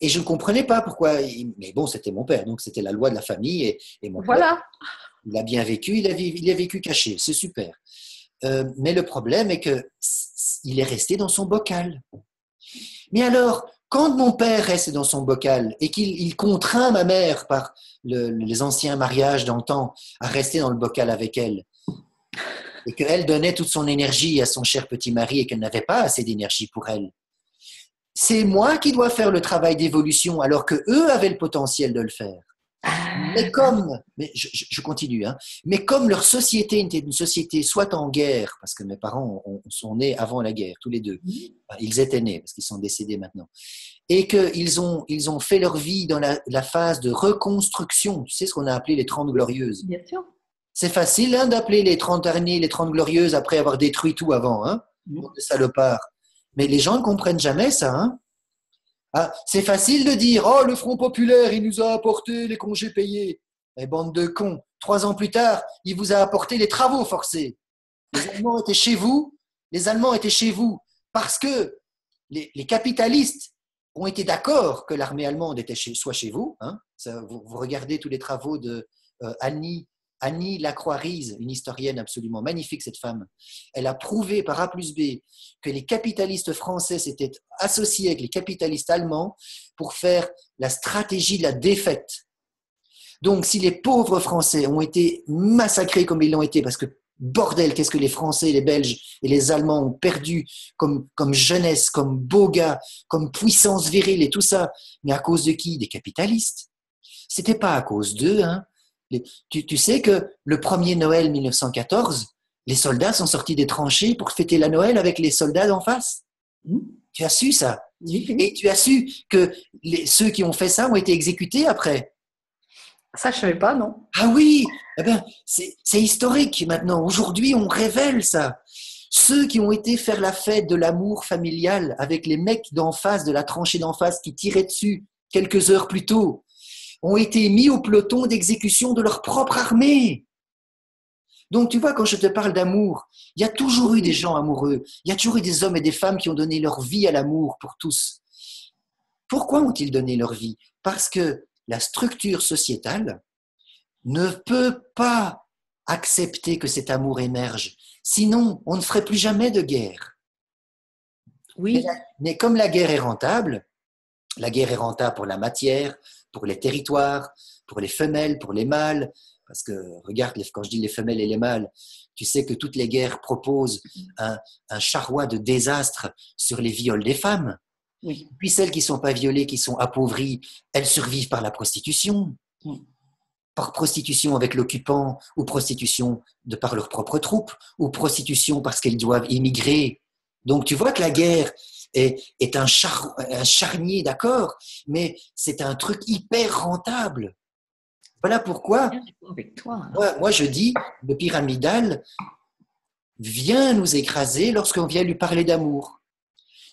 Et je ne comprenais pas pourquoi. Mais bon, c'était mon père, donc c'était la loi de la famille. Et mon père, il a bien vécu, il a vécu caché. C'est super. Mais le problème est qu'il est resté dans son bocal. Mais alors, quand mon père reste dans son bocal et qu'il contraint ma mère par les anciens mariages d'antan à rester dans le bocal avec elle, et qu'elle donnait toute son énergie à son cher petit mari et qu'elle n'avait pas assez d'énergie pour elle, c'est moi qui dois faire le travail d'évolution alors qu'eux avaient le potentiel de le faire. Mais je continue, hein, mais comme leur société était une société soit en guerre, parce que mes parents sont nés avant la guerre, tous les deux, enfin, ils étaient nés, parce qu'ils sont décédés maintenant, et qu'ils ont fait leur vie dans la phase de reconstruction, tu sais ce qu'on a appelé les 30 glorieuses. Bien sûr. C'est facile hein, d'appeler les 30 derniers, les 30 glorieuses après avoir détruit tout avant, hein, pour des salopards. Mais les gens ne comprennent jamais ça, hein. Ah, c'est facile de dire « Oh, le Front populaire, il nous a apporté les congés payés. » Eh, bande de cons. 3 ans plus tard, il vous a apporté les travaux forcés. Les Allemands étaient chez vous. Les Allemands étaient chez vous parce que les capitalistes ont été d'accord que l'armée allemande soit chez vous. Hein. Ça, vous regardez tous les travaux de Annie Lacroix-Rize, une historienne absolument magnifique, cette femme. Elle a prouvé par A plus B que les capitalistes français s'étaient associés avec les capitalistes allemands pour faire la stratégie de la défaite. Donc, si les pauvres Français ont été massacrés comme ils l'ont été, parce que bordel, qu'est-ce que les Français, les Belges et les Allemands ont perdu comme jeunesse, comme beaux gars, comme puissance virile et tout ça, mais à cause de qui? Des capitalistes. C'était pas à cause d'eux, hein. Tu sais que le 1er Noël 1914, les soldats sont sortis des tranchées pour fêter la Noël avec les soldats d'en face. Tu as su ça? Et tu as su que ceux qui ont fait ça ont été exécutés après. Ça, je ne savais pas, non. Ah oui, eh ben, c'est historique maintenant. Aujourd'hui, on révèle ça. Ceux qui ont été faire la fête de l'amour familial avec les mecs d'en face, de la tranchée d'en face, qui tiraient dessus quelques heures plus tôt, ont été mis au peloton d'exécution de leur propre armée. Donc, tu vois, quand je te parle d'amour, il y a toujours eu des gens amoureux. Il y a toujours eu des hommes et des femmes qui ont donné leur vie à l'amour pour tous. Pourquoi ont-ils donné leur vie? Parce que la structure sociétale ne peut pas accepter que cet amour émerge. Sinon, on ne ferait plus jamais de guerre. Oui. Mais comme la guerre est rentable pour la matière, pour les territoires, pour les femelles, pour les mâles. Parce que, regarde, quand je dis les femelles et les mâles, tu sais que toutes les guerres proposent un charroi de désastre sur les viols des femmes. Oui. Puis celles qui ne sont pas violées, qui sont appauvries, elles survivent par la prostitution. Par prostitution avec l'occupant, ou prostitution de par leurs propres troupes, ou prostitution parce qu'elles doivent immigrer. Donc tu vois que la guerre est un charnier, d'accord, mais c'est un truc hyper rentable. Voilà pourquoi avec toi, moi je dis, le pyramidal vient nous écraser lorsqu'on vient lui parler d'amour.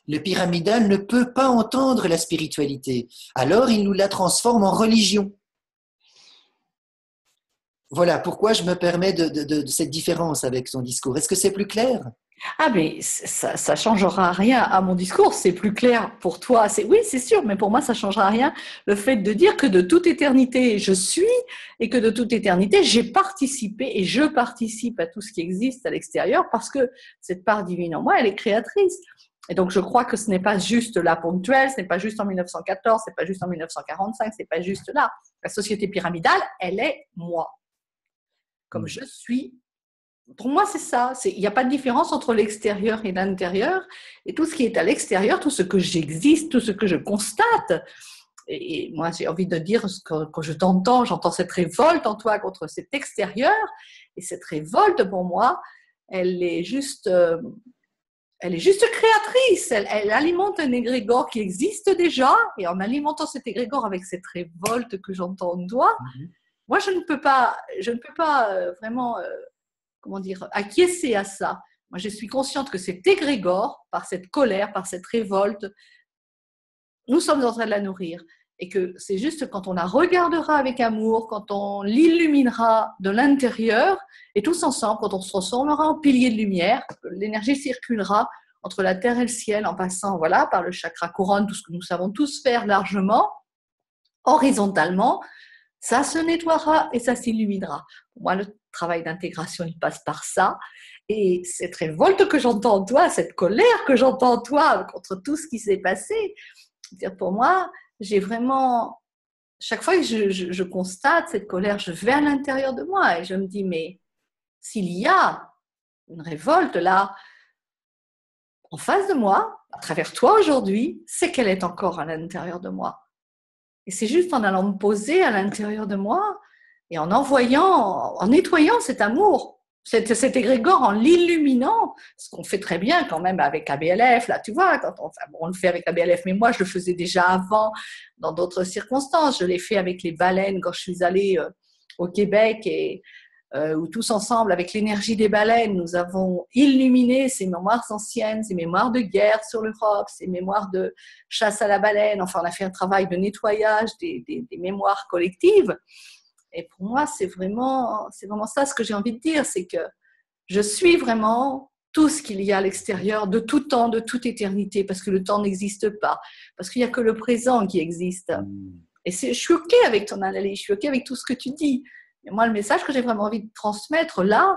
Le pyramidal ne peut pas entendre la spiritualité, alors il nous la transforme en religion. Voilà pourquoi je me permets de cette différence avec son discours. Est-ce que c'est plus clair? Ah, mais ça ne changera rien à mon discours, c'est plus clair pour toi. Oui, c'est sûr, mais pour moi, ça ne changera rien. Le fait de dire que de toute éternité, je suis et que de toute éternité, j'ai participé et je participe à tout ce qui existe à l'extérieur parce que cette part divine en moi, elle est créatrice. Et donc, je crois que ce n'est pas juste là ponctuel, ce n'est pas juste en 1914, ce n'est pas juste en 1945, ce n'est pas juste là. La société pyramidale, elle est moi. Comme je suis. Pour moi, c'est ça. Il n'y a pas de différence entre l'extérieur et l'intérieur. Et tout ce qui est à l'extérieur, tout ce que j'existe, tout ce que je constate. Et moi, j'ai envie de dire, quand je t'entends, j'entends cette révolte en toi contre cet extérieur. Et cette révolte, pour moi, elle est juste créatrice. Elle alimente un égrégore qui existe déjà. Et en alimentant cet égrégore avec cette révolte que j'entends en toi, moi, je ne peux pas vraiment... comment dire, acquiescer à ça. Moi, je suis consciente que cet égrégore, par cette colère, par cette révolte, nous sommes en train de la nourrir. Et que c'est juste quand on la regardera avec amour, quand on l'illuminera de l'intérieur, et tous ensemble, quand on se transformera en pilier de lumière, l'énergie circulera entre la terre et le ciel en passant par le chakra couronne, tout ce que nous savons tous faire largement, horizontalement, ça se nettoiera et ça s'illuminera. Pour moi, le travail d'intégration, il passe par ça. Et cette révolte que j'entends en toi, cette colère que j'entends en toi contre tout ce qui s'est passé, pour moi, j'ai vraiment... Chaque fois que je constate cette colère, je vais à l'intérieur de moi et je me dis, mais s'il y a une révolte là, en face de moi, à travers toi aujourd'hui, c'est qu'elle est encore à l'intérieur de moi. Et c'est juste en allant me poser à l'intérieur de moi et en envoyant, en nettoyant cet amour, cet égrégore, en l'illuminant, ce qu'on fait très bien quand même avec ABLF, là, tu vois, on le fait avec ABLF, mais moi, je le faisais déjà avant, dans d'autres circonstances. Je l'ai fait avec les baleines quand je suis allée au Québec et où tous ensemble, avec l'énergie des baleines, nous avons illuminé ces mémoires anciennes, ces mémoires de guerre sur l'Europe, ces mémoires de chasse à la baleine. Enfin, on a fait un travail de nettoyage des mémoires collectives. Et pour moi, c'est vraiment ça ce que j'ai envie de dire, c'est que je suis vraiment tout ce qu'il y a à l'extérieur, de tout temps, de toute éternité, parce que le temps n'existe pas, parce qu'il n'y a que le présent qui existe. Et je suis OK avec ton analyse, je suis OK avec tout ce que tu dis. Mais moi, le message que j'ai vraiment envie de transmettre là,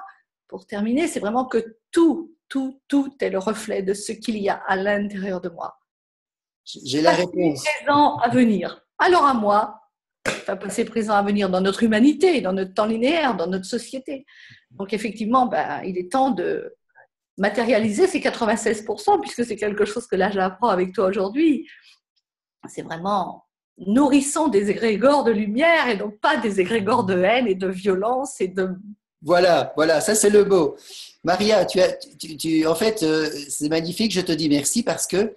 pour terminer, c'est vraiment que tout est le reflet de ce qu'il y a à l'intérieur de moi. J'ai la réponse. Présent à venir. Alors à moi, passé, présent, à venir dans notre humanité, dans notre temps linéaire, dans notre société. Donc effectivement, il est temps de matérialiser ces 96%, puisque c'est quelque chose que là j'apprends avec toi aujourd'hui. C'est vraiment nourrissant des égrégores de lumière et donc pas des égrégores de haine et de violence et de... Voilà, ça c'est le beau. Maria, en fait, c'est magnifique, je te dis merci parce que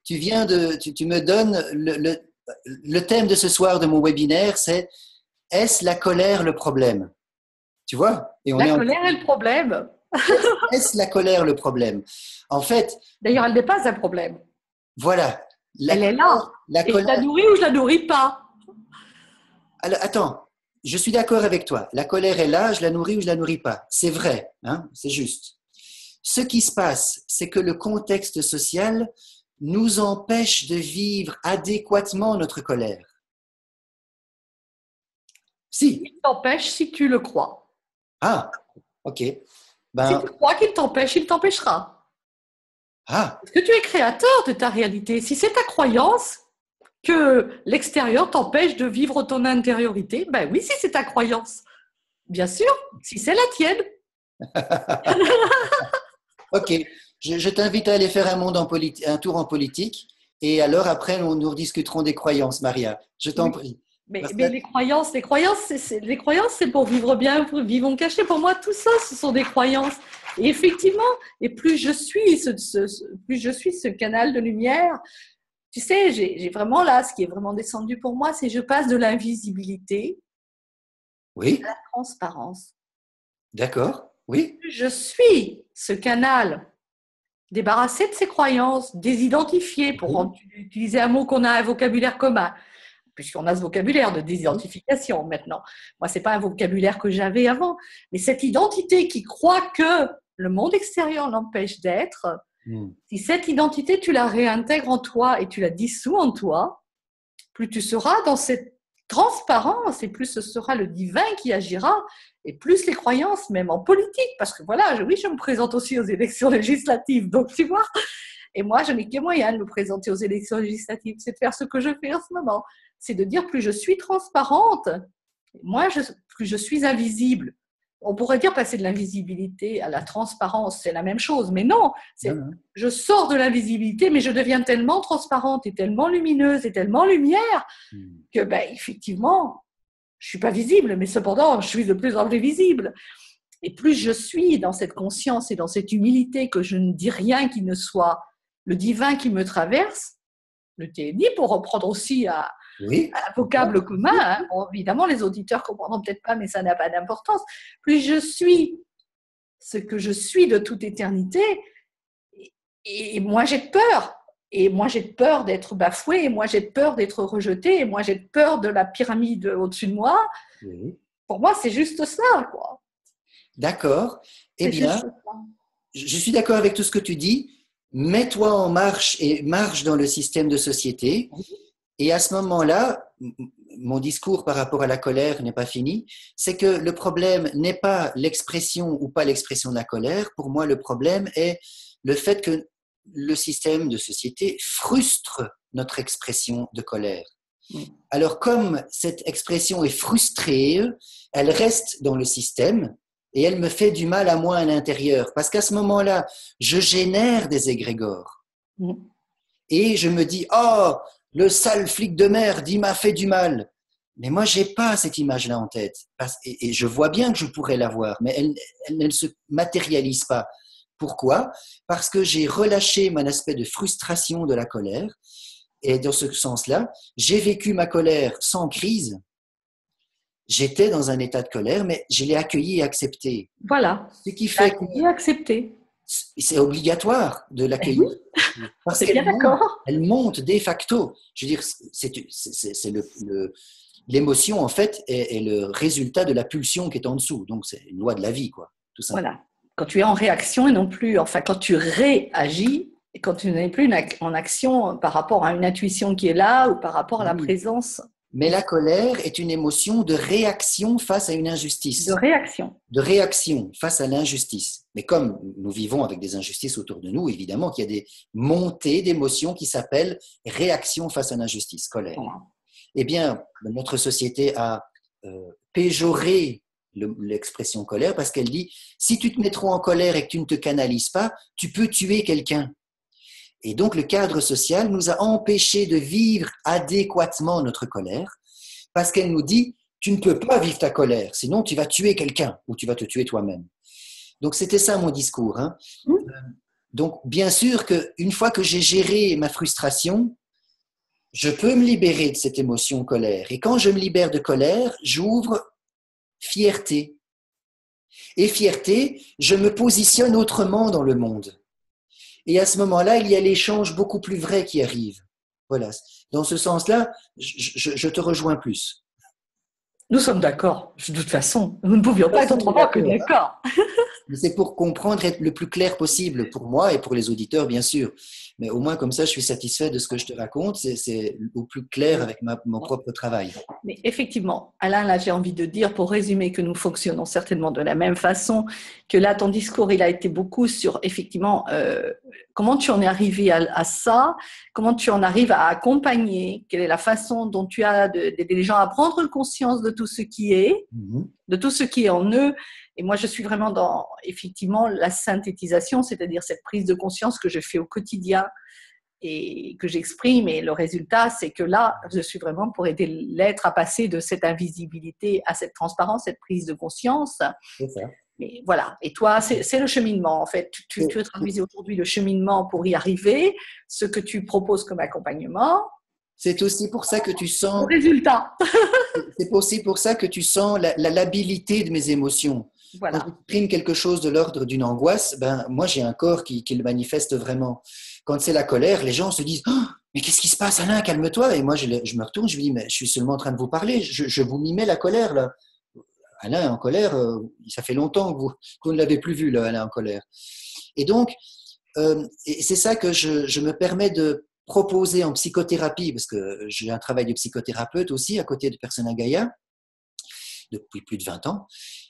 tu me donnes le thème de ce soir de mon webinaire, c'est « Est-ce la colère le problème ?» Tu vois? La colère est le problème. Est-ce la colère le problème? En fait... D'ailleurs, elle n'est pas un problème. Voilà. Elle est là. Et je la nourris ou je la nourris pas? Alors, attends, je suis d'accord avec toi. La colère est là, je la nourris ou je la nourris pas. C'est vrai, hein, c'est juste. Ce qui se passe, c'est que le contexte social nous empêche de vivre adéquatement notre colère. Si. Il t'empêche si tu le crois. Ah, ok. Si tu crois qu'il t'empêche, il t'empêchera. Ah. Parce que tu es créateur de ta réalité. Si c'est ta croyance que l'extérieur t'empêche de vivre ton intériorité, ben oui, si c'est ta croyance. Bien sûr, si c'est la tienne. Ok, je t'invite à aller faire un tour en politique et alors après, nous rediscuterons des croyances, Maria. Je t'en prie. Mais les croyances, c'est pour vivre bien, pour vivre caché. Pour moi, tout ça, ce sont des croyances. Et effectivement, et plus je suis ce canal de lumière, tu sais, j'ai vraiment là, ce qui est vraiment descendu pour moi, c'est que je passe de l'invisibilité à la transparence. D'accord, oui. Je suis ce canal débarrassé de ses croyances, désidentifié, pour utiliser un mot qu'on a un vocabulaire commun, puisqu'on a ce vocabulaire de désidentification maintenant. Moi, ce n'est pas un vocabulaire que j'avais avant, mais cette identité qui croit que le monde extérieur l'empêche d'être, si cette identité, tu la réintègres en toi et tu la dissous en toi, plus tu seras dans cette transparence et plus ce sera le divin qui agira et plus les croyances, même en politique, parce que voilà, oui, je me présente aussi aux élections législatives, donc tu vois, et moi, je n'ai que moyen de me présenter aux élections législatives, c'est de faire ce que je fais en ce moment, c'est de dire plus je suis transparente, plus je suis invisible. On pourrait dire passer de l'invisibilité à la transparence, c'est la même chose, mais non, je sors de l'invisibilité, mais je deviens tellement transparente et tellement lumineuse et tellement lumière que, effectivement, je ne suis pas visible, mais cependant, je suis de plus en plus visible. Et plus je suis dans cette conscience et dans cette humilité que je ne dis rien qui ne soit le divin qui me traverse, le TNI, pour reprendre aussi un vocable commun, hein. Bon, évidemment, les auditeurs ne comprendront peut-être pas, mais ça n'a pas d'importance. Plus je suis ce que je suis de toute éternité, et moi j'ai peur. Et moi j'ai peur d'être bafouée, et moi j'ai peur d'être rejetée, et moi j'ai peur de la pyramide au-dessus de moi. Pour moi, c'est juste ça, quoi. D'accord. Eh bien, je suis d'accord avec tout ce que tu dis. Mets-toi en marche et marche dans le système de société. Et à ce moment-là, mon discours par rapport à la colère n'est pas fini. C'est que le problème n'est pas l'expression ou pas l'expression de la colère. Pour moi, le problème est le fait que le système de société frustre notre expression de colère. Alors, comme cette expression est frustrée, elle reste dans le système et elle me fait du mal à moi à l'intérieur. Parce qu'à ce moment-là, je génère des égrégores. Et je me dis, oh, le sale flic de merde, il m'a fait du mal. Mais moi, j'ai pas cette image-là en tête. Et je vois bien que je pourrais l'avoir, mais elle ne se matérialise pas. Pourquoi? Parce que j'ai relâché mon aspect de frustration de la colère. Et dans ce sens-là, j'ai vécu ma colère sans crise. J'étais dans un état de colère, mais je l'ai accueilli et accepté. Voilà. Ce qui fait que Accepter. c'est obligatoire de Eh oui, l'accueillir. Parce c'est bien d'accord. elle monte de facto. Je veux dire, c'est l'émotion, en fait, est le résultat de la pulsion qui est en dessous. Donc, c'est une loi de la vie, quoi, tout simplement. Voilà. Quand tu es en réaction et non plus, enfin, quand tu réagis et quand tu n'es plus en action par rapport à une intuition qui est là ou par rapport à la Oui. présence. Mais la colère est une émotion de réaction face à une injustice. De réaction. De réaction face à l'injustice. Mais comme nous vivons avec des injustices autour de nous, évidemment qu'il y a des montées d'émotions qui s'appellent réaction face à l'injustice, colère. Voilà. Eh bien, notre société a péjoré l'expression colère parce qu'elle dit si tu te mets trop en colère et que tu ne te canalises pas, tu peux tuer quelqu'un. Et donc, le cadre social nous a empêchés de vivre adéquatement notre colère parce qu'elle nous dit tu ne peux pas vivre ta colère, sinon tu vas tuer quelqu'un ou tu vas te tuer toi-même. Donc, c'était ça mon discours. Hein. Donc, bien sûr qu'une fois que j'ai géré ma frustration, je peux me libérer de cette émotion colère. Et quand je me libère de colère, j'ouvre fierté. Et fierté, je me positionne autrement dans le monde. Et à ce moment-là, il y a l'échange beaucoup plus vrai qui arrive. Voilà. Dans ce sens-là, je te rejoins plus. Nous sommes d'accord. De toute façon, nous ne pouvions pas être autrement que d'accord. Mais c'est pour comprendre, être le plus clair possible pour moi et pour les auditeurs, bien sûr. Mais au moins, comme ça, je suis satisfait de ce que je te raconte. C'est au plus clair avec mon propre travail. Mais effectivement, Alain, là, j'ai envie de dire, pour résumer, que nous fonctionnons certainement de la même façon, que là, ton discours, il a été beaucoup sur, effectivement, comment tu en es arrivé à ça, comment tu en arrives à accompagner, quelle est la façon dont tu as d'aider les gens à prendre conscience de tout ce qui est, de tout ce qui est en eux. Et moi, je suis vraiment dans, effectivement, la synthétisation, c'est-à-dire cette prise de conscience que je fais au quotidien et que j'exprime. Et le résultat, c'est que là, je suis vraiment pour aider l'être à passer de cette invisibilité à cette transparence, cette prise de conscience. C'est ça. Mais voilà. Et toi, c'est le cheminement, en fait. Tu traduisais aujourd'hui le cheminement pour y arriver, ce que tu proposes comme accompagnement. C'est aussi pour ça que tu sens… Le résultat. C'est aussi pour ça que tu sens la labilité de mes émotions. Voilà. Quand j'exprime quelque chose de l'ordre d'une angoisse, ben, moi, j'ai un corps qui le manifeste vraiment. Quand c'est la colère, les gens se disent oh, « Mais qu'est-ce qui se passe, Alain? Calme-toi » Et moi, je me retourne, je me dis « Mais je suis seulement en train de vous parler. Je vous mimais la colère, là. » Alain, en colère, ça fait longtemps que vous ne l'avez plus vu, là, Alain, en colère. Et donc, et c'est ça que je me permets de proposer en psychothérapie, parce que j'ai un travail de psychothérapeute aussi à côté de Persona Gaia depuis plus de 20 ans.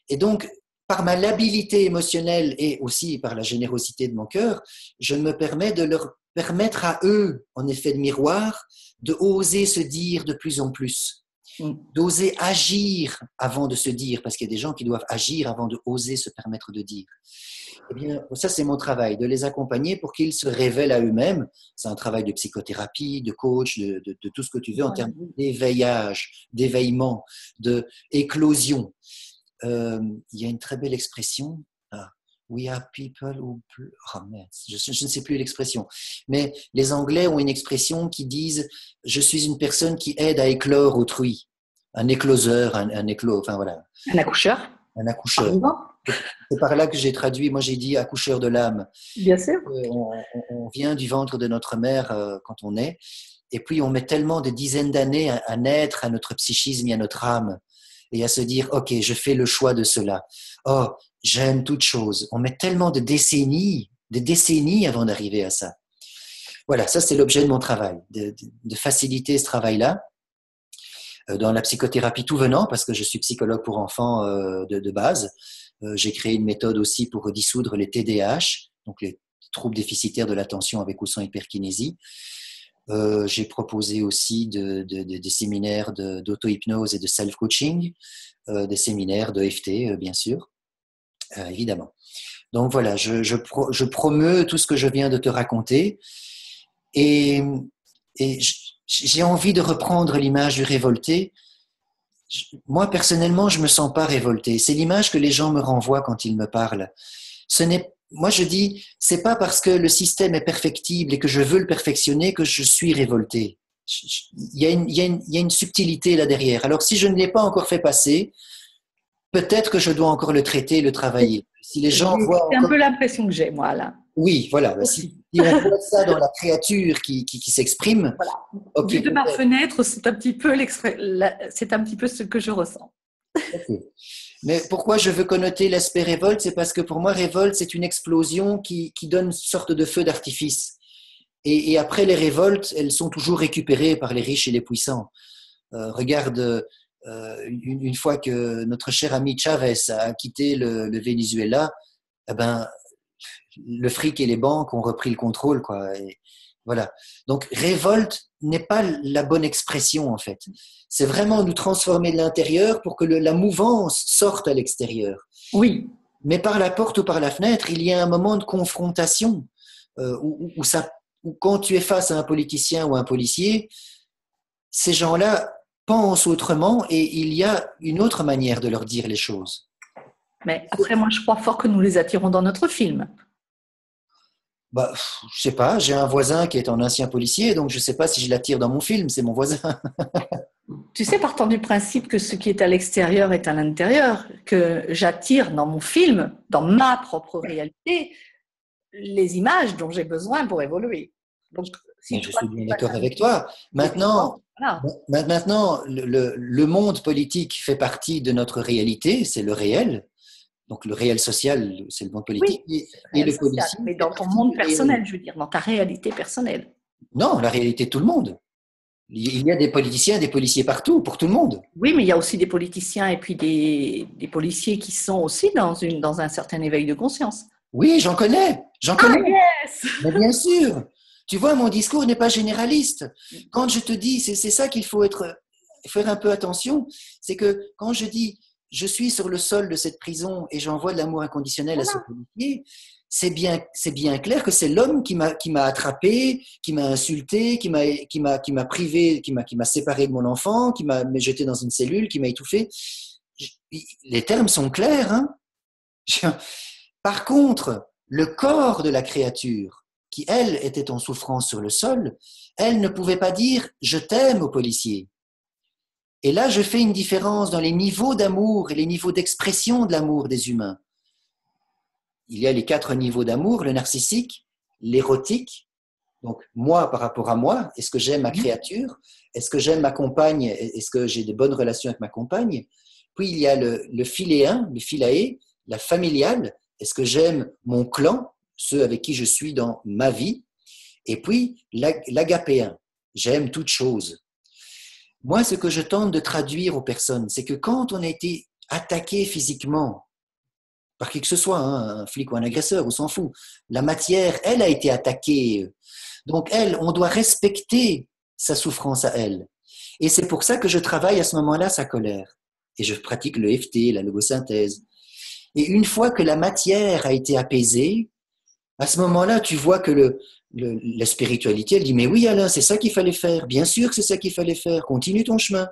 Et donc, par ma labilité émotionnelle et aussi par la générosité de mon cœur, je me permets de leur permettre à eux, en effet de miroir, de oser se dire de plus en plus, d'oser agir avant de se dire, parce qu'il y a des gens qui doivent agir avant de oser se permettre de dire. Eh bien, ça, c'est mon travail, de les accompagner pour qu'ils se révèlent à eux-mêmes. C'est un travail de psychothérapie, de coach, de tout ce que tu veux en termes d'éveillage, d'éveillement, d'éclosion. Il y a une très belle expression. We are people who… Oh merde, je ne sais plus l'expression. Mais les Anglais ont une expression qui disent « Je suis une personne qui aide à éclore autrui ». Un écloseur, un éclos, enfin voilà. Un accoucheur. Un accoucheur. C'est par là que j'ai traduit, moi j'ai dit accoucheur de l'âme. Bien sûr. On vient du ventre de notre mère quand on est, et puis on met tellement de dizaines d'années à naître à notre psychisme et à notre âme, et à se dire, ok, je fais le choix de cela. Oh, j'aime toute chose. On met tellement de décennies avant d'arriver à ça. Voilà, ça c'est l'objet de mon travail, de faciliter ce travail-là. Dans la psychothérapie tout venant, parce que je suis psychologue pour enfants de base. J'ai créé une méthode aussi pour dissoudre les TDAH, donc les troubles déficitaires de l'attention avec ou sans hyperkinésie. J'ai proposé aussi des séminaires d'auto-hypnose et de self-coaching, des séminaires d'EFT, bien sûr, évidemment. Donc voilà, je promeus tout ce que je viens de te raconter et j'ai envie de reprendre l'image du révolté. Moi, personnellement, je me sens pas révolté. C'est l'image que les gens me renvoient quand ils me parlent. Moi, je dis, c'est pas parce que le système est perfectible et que je veux le perfectionner que je suis révolté. Il y a une subtilité là derrière. Alors, si je ne l'ai pas encore fait passer, peut-être que je dois encore le traiter, le travailler. Si les gens voient C'est un encore... peu l'impression que j'ai, moi, là. Oui, voilà. Si on voit ça dans la créature qui s'exprime, Voilà. ok. Vu de ma fenêtre, c'est un petit peu ce que je ressens. Okay. Mais pourquoi je veux connoter l'aspect révolte? C'est parce que pour moi, révolte, c'est une explosion qui donne une sorte de feu d'artifice. Et après les révoltes, elles sont toujours récupérées par les riches et les puissants. Regarde, une fois que notre cher ami Chavez a quitté le Venezuela, eh ben, le fric et les banques ont repris le contrôle, quoi. Et voilà. Donc, révolte n'est pas la bonne expression, en fait. C'est vraiment nous transformer de l'intérieur pour que la mouvance sorte à l'extérieur. Oui. Mais par la porte ou par la fenêtre, il y a un moment de confrontation où quand tu es face à un politicien ou un policier, ces gens-là pensent autrement et il y a une autre manière de leur dire les choses. Mais après, moi, je crois fort que nous les attirons dans notre film. Bah, je sais pas, j'ai un voisin qui est un ancien policier, donc je sais pas si je l'attire dans mon film, c'est mon voisin. Tu sais, partant du principe que ce qui est à l'extérieur est à l'intérieur, que j'attire dans mon film, dans ma propre réalité, les images dont j'ai besoin pour évoluer. Donc, si Je toi, suis tu bien passes d'accord un avec toi. Maintenant, voilà. maintenant le monde politique fait partie de notre réalité, c'est le réel. Donc le réel social, c'est le monde politique, Oui, c'est le et réel le social, policier mais fait dans ton partie monde du réel. personnel, je veux dire, dans ta réalité personnelle. Non, la réalité de tout le monde. Il y a des politiciens, des policiers partout, pour tout le monde. Oui, mais il y a aussi des politiciens et puis des policiers qui sont aussi dans un certain éveil de conscience. Oui, j'en connais, j'en Ah, connais. yes! Mais bien sûr, tu vois, mon discours n'est pas généraliste. Quand je te dis, c'est ça qu'il faut faire un peu attention, c'est que quand je dis je suis sur le sol de cette prison et j'envoie de l'amour inconditionnel à ce Voilà. policier, c'est bien clair que c'est l'homme qui m'a attrapé, qui m'a insulté, qui m'a privé, qui m'a séparé de mon enfant, qui m'a jeté dans une cellule, qui m'a étouffé. Les termes sont clairs, hein. Par contre, le corps de la créature, qui elle était en souffrance sur le sol, elle ne pouvait pas dire je t'aime au policier. Et là, je fais une différence dans les niveaux d'amour et les niveaux d'expression de l'amour des humains. Il y a les 4 niveaux d'amour, le narcissique, l'érotique, donc moi par rapport à moi, est-ce que j'aime ma créature? Est-ce que j'aime ma compagne? Est-ce que j'ai de bonnes relations avec ma compagne? Puis il y a le philéen, le philae, la familiale. Est-ce que j'aime mon clan, ceux avec qui je suis dans ma vie? Et puis l'agapéen, j'aime toute chose. Moi, ce que je tente de traduire aux personnes, c'est que quand on a été attaqué physiquement par qui que ce soit, hein, un flic ou un agresseur, on s'en fout, la matière, elle a été attaquée. Donc elle, on doit respecter sa souffrance à elle. Et c'est pour ça que je travaille à ce moment-là sa colère. Et je pratique le FT, la logosynthèse. Et une fois que la matière a été apaisée, à ce moment-là, tu vois que la spiritualité, elle dit, mais oui Alain, c'est ça qu'il fallait faire. Bien sûr que c'est ça qu'il fallait faire. Continue ton chemin.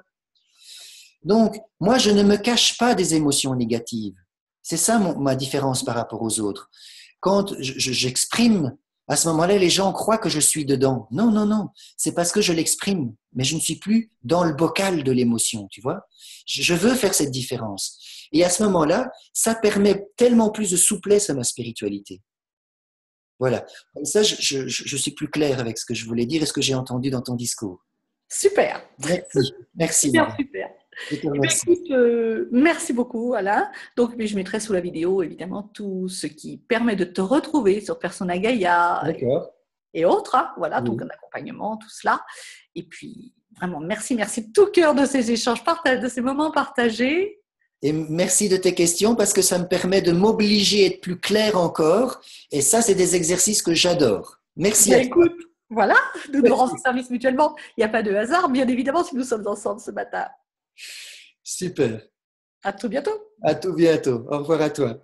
Donc, moi, je ne me cache pas des émotions négatives. C'est ça ma différence par rapport aux autres. Quand j'exprime, à ce moment-là, les gens croient que je suis dedans. Non, non, non. C'est parce que je l'exprime, mais je ne suis plus dans le bocal de l'émotion, tu vois. Je veux faire cette différence. Et à ce moment-là, ça permet tellement plus de souplesse à ma spiritualité. Voilà. Comme ça, je suis plus clair avec ce que je voulais dire et ce que j'ai entendu dans ton discours. Super. Merci. Merci, Super, Marie. super. Je te Eh bien, remercie. écoute, merci beaucoup, Alain. Donc, je mettrai sous la vidéo, évidemment, tout ce qui permet de te retrouver sur Persona Gaia D'accord. et autres. Hein, voilà, tout Oui. l'accompagnement, tout cela. Et puis, vraiment, merci de tout cœur de ces échanges, de ces moments partagés. Et merci de tes questions parce que ça me permet de m'obliger à être plus clair encore. Et ça, c'est des exercices que j'adore. Merci Bien, à toi. écoute, voilà, nous nous rendons service mutuellement. Il n'y a pas de hasard, bien évidemment, si nous sommes ensemble ce matin. Super. À tout bientôt. À tout bientôt. Au revoir à toi.